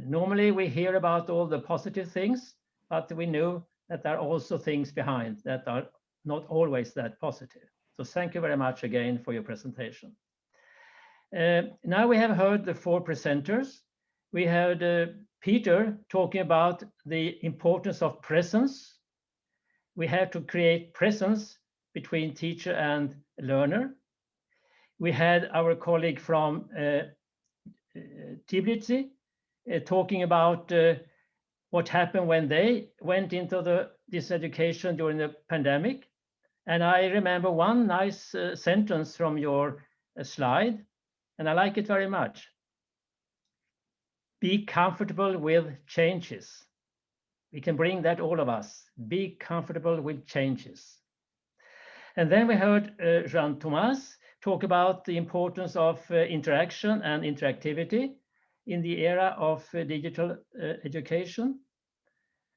Normally we hear about all the positive things, but we know that there are also things behind that are not always that positive. So thank you very much again for your presentation. Now we have heard the 4 presenters. We heard Peter talking about the importance of presence. We have to create presence between teacher and learner. We had our colleague from Tbilisi talking about what happened when they went into this education during the pandemic. And I remember one nice sentence from your slide, and I like it very much. Be comfortable with changes. We can bring that, all of us. Be comfortable with changes. And then we heard Joan-Tomàs talk about the importance of interaction and interactivity in the era of digital education.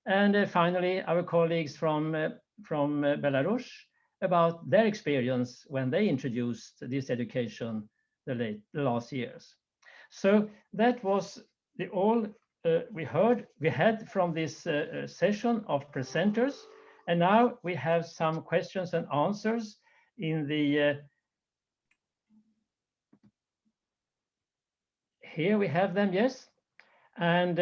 And finally, our colleagues from Belarus about their experience when they introduced this education the last years. So that was all we had from this session of presenters. And now we have some questions and answers in the here we have them, yes. And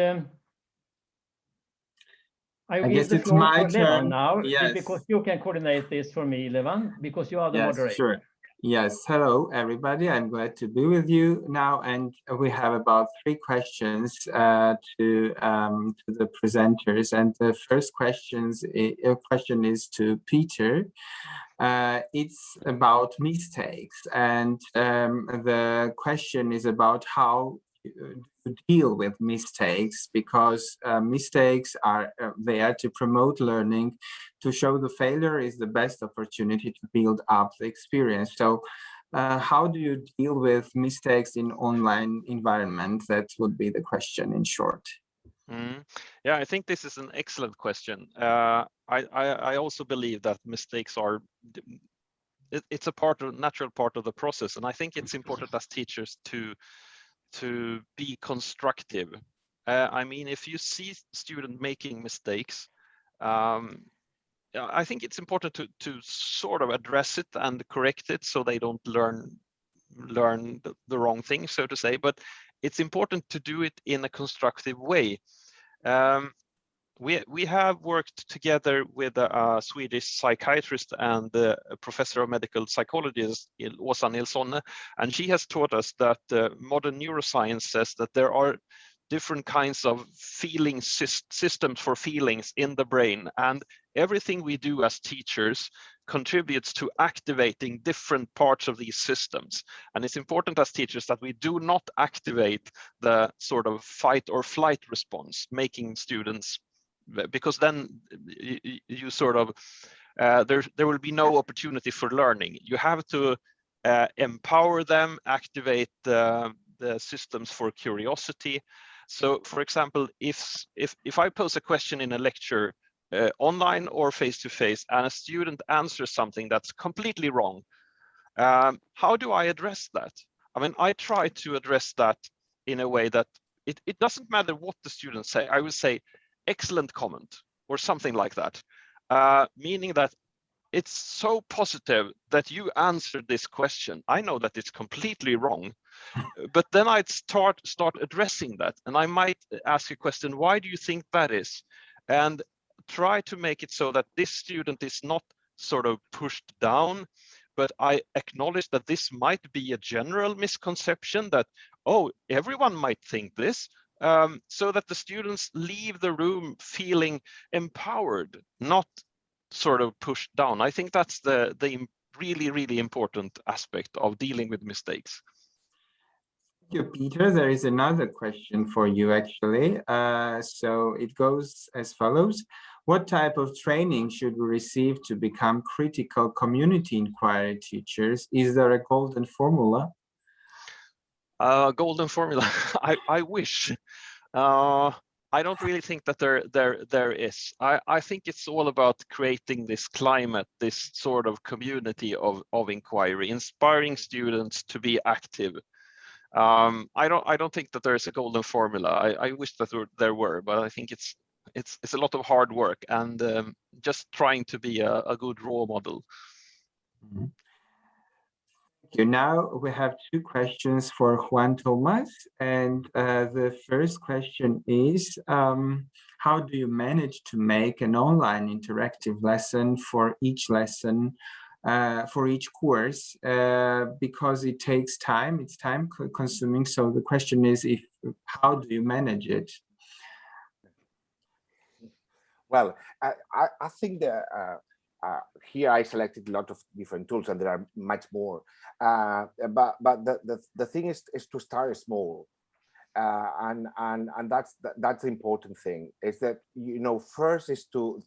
I guess it's my turn now, yes, because you can coordinate this for me, Levan, because you are the moderator.
Sure. Yes, hello everybody. I'm glad to be with you now, and we have about 3 questions to the presenters. And the first question is to Peter. It's about mistakes, and the question is about how to deal with mistakes, because mistakes are there to promote learning, to show the failure is the best opportunity to build up the experience. So how do you deal with mistakes in online environment? That would be the question in short.
Yeah, I think this is an excellent question. I also believe that mistakes are, it's a natural part of the process. And I think it's important as teachers to be constructive. I mean, if you see student making mistakes, I think it's important to sort of address it and correct it so they don't learn the wrong thing, so to say. But it's important to do it in a constructive way. We have worked together with a Swedish psychiatrist and a professor of medical psychology, Åsa Nilsson, and she has taught us that modern neuroscience says that there are different kinds of feeling systems for feelings in the brain, and everything we do as teachers contributes to activating different parts of these systems. And it's important as teachers that we do not activate the sort of fight or flight response, making students, because then you sort of there will be no opportunity for learning. You have to empower them, activate the systems for curiosity. So, for example, if I pose a question in a lecture, online or face-to-face, and a student answers something that's completely wrong, how do I address that? I mean, I try to address that in a way that it doesn't matter what the students say. I would say, excellent comment, or something like that, meaning that it's so positive that you answered this question. I know that it's completely wrong, but then I'd start addressing that, and I might ask a question, why do you think that is? And try to make it so that this student is not sort of pushed down, but I acknowledge that this might be a general misconception that, oh, everyone might think this, so that the students leave the room feeling empowered, not sort of pushed down. I think that's the really, really important aspect of dealing with mistakes.
Thank you, Peter. There is another question for you, actually. So it goes as follows. What type of training should we receive to become critical community inquiry teachers? Is there a golden formula?
Golden formula, I wish. I don't really think that there is. I think it's all about creating this climate, this sort of community of inquiry, inspiring students to be active. I don't think that there is a golden formula. I wish that there were, but I think it's a lot of hard work and just trying to be a good role model.
Mm-hmm. Thank you. Now we have two questions for Joan-Tomàs, and the first question is, how do you manage to make an online interactive lesson for each lesson, for each course, because it takes time, it's time consuming. So the question is, how do you manage it?
Well, I think that here I selected a lot of different tools, and there are much more. But the thing is to start small, and that's the important thing. Is that, you know, first is to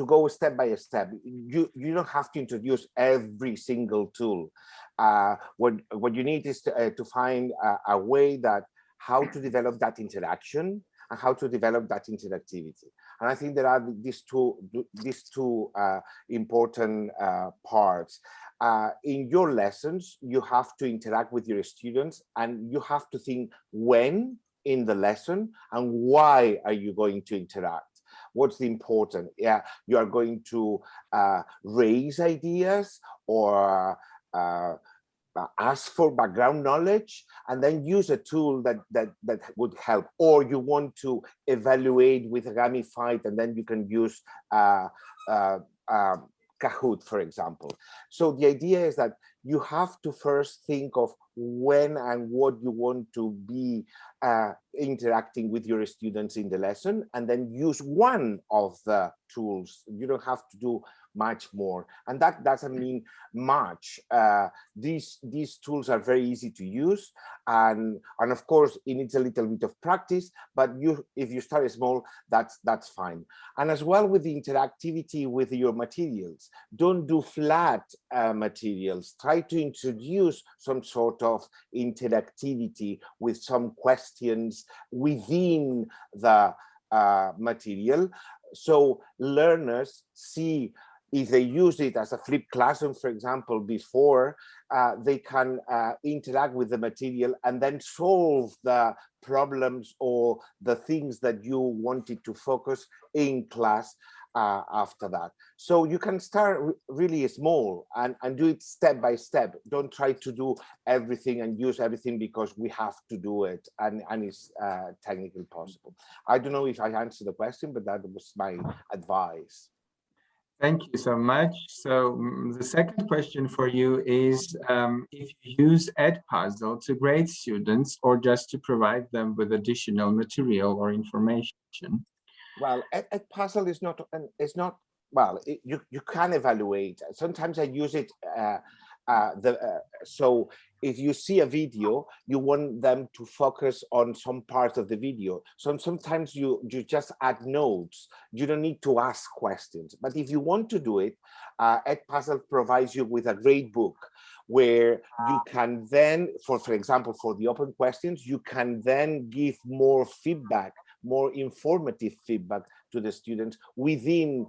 go step by step. You don't have to introduce every single tool. What you need is to find a way that how to develop that interaction and how to develop that interactivity. And I think there are these two important parts. In your lessons, you have to interact with your students, and you have to think when in the lesson and why are you going to interact. What's the important? Yeah, you are going to raise ideas or ask for background knowledge and then use a tool that would help, or you want to evaluate with a gamified and then you can use Kahoot, for example. So the idea is that you have to first think of when and what you want to be interacting with your students in the lesson, and then use one of the tools. You don't have to do much more, and that doesn't mean much. These tools are very easy to use, and of course it needs a little bit of practice, but if you start small, that's fine. And as well with the interactivity with your materials, don't do flat materials. Try to introduce some sort of interactivity with some questions within the material, so learners see. If they use it as a flipped classroom, for example, before, they can interact with the material and then solve the problems or the things that you wanted to focus in class after that. So you can start really small and do it step by step. Don't try to do everything and use everything because we have to do it and it's technically possible. I don't know if I answered the question, but that was my advice.
Thank you so much. So the second question for you is if you use Edpuzzle to grade students or just to provide them with additional material or information?
Well, Edpuzzle is not well, you can evaluate. Sometimes I use it so if you see a video, you want them to focus on some part of the video. So sometimes you just add notes. You don't need to ask questions. But if you want to do it, Edpuzzle provides you with a great book where you can then, for example, for the open questions, you can then give more feedback more informative feedback to the students within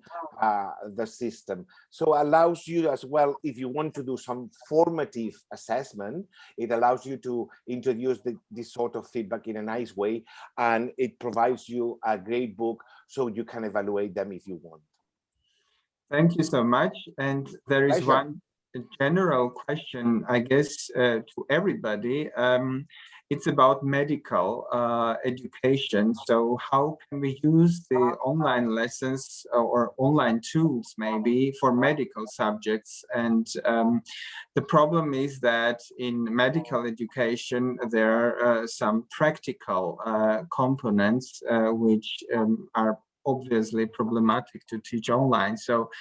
the system. So allows you as well, if you want to do some formative assessment, it allows you to introduce this sort of feedback in a nice way, and it provides you a great book so you can evaluate them if you want.
Thank you so much. And there is
Pleasure.
one general question, I guess, to everybody. It's about medical education. So how can we use the online lessons or online tools maybe for medical subjects? And the problem is that in medical education, there are some practical components which are obviously problematic to teach online. So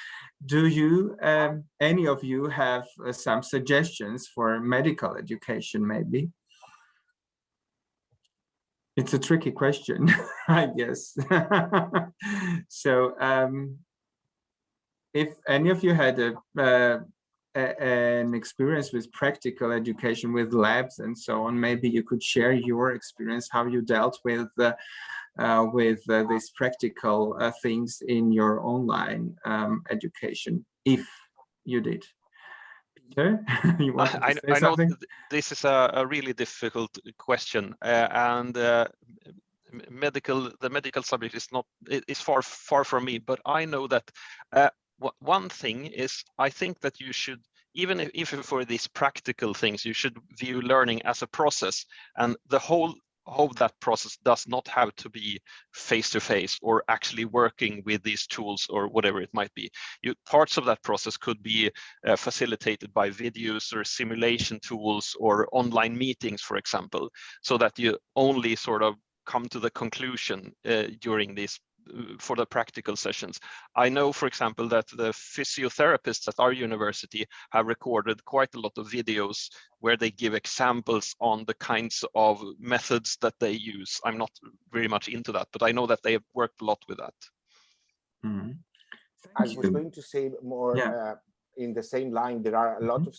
do you, any of you, have some suggestions for medical education maybe? It's a tricky question, I guess. So if any of you had an experience with practical education, with labs and so on, maybe you could share your experience, how you dealt with these practical things in your online education, if you did. Peter, you want to say something?
I know this is a really difficult question, and the medical subject is far from me. But I know that one thing is, I think that you should, even if for these practical things, you should view learning as a process, and the whole of that process does not have to be face-to-face or actually working with these tools or whatever it might be. Parts of that process could be facilitated by videos or simulation tools or online meetings, for example, so that you only sort of come to the conclusion during these for the practical sessions. I know, for example, that the physiotherapists at our university have recorded quite a lot of videos where they give examples on the kinds of methods that they use. I'm not very much into that, but I know that they have worked a lot with that.
Mm-hmm.
I was going to say more in the same line. There are a lot of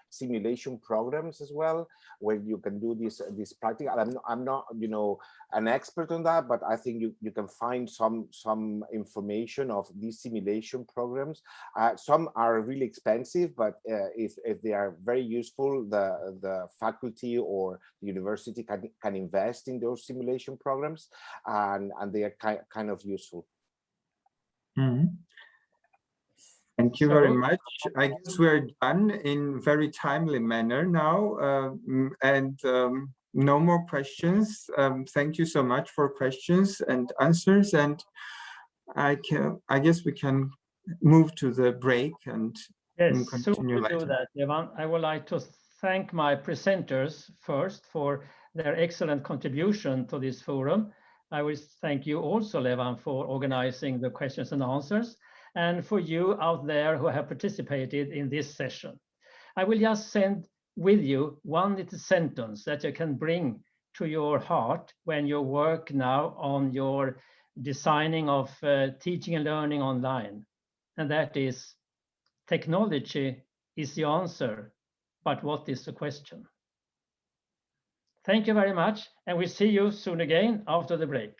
simulation programs as well, where you can do this practical. I'm not, you know, an expert on that, but I think you can find some information of these simulation programs. Some are really expensive, but if they are very useful, the faculty or the university can invest in those simulation programs, and they are kind of useful.
Mm-hmm. Thank you very much. I guess we're done in very timely manner now, and no more questions. Thank you so much for questions and answers, and I guess we can move to the break and continue later.
Do that, Levan. I would like to thank my presenters first for their excellent contribution to this forum. I will thank you also, Levan, for organizing the questions and answers, and for you out there who have participated in this session. I will just send with you one little sentence that you can bring to your heart when you work now on your designing of teaching and learning online. And that is, technology is the answer, but what is the question? Thank you very much, and we'll see you soon again after the break.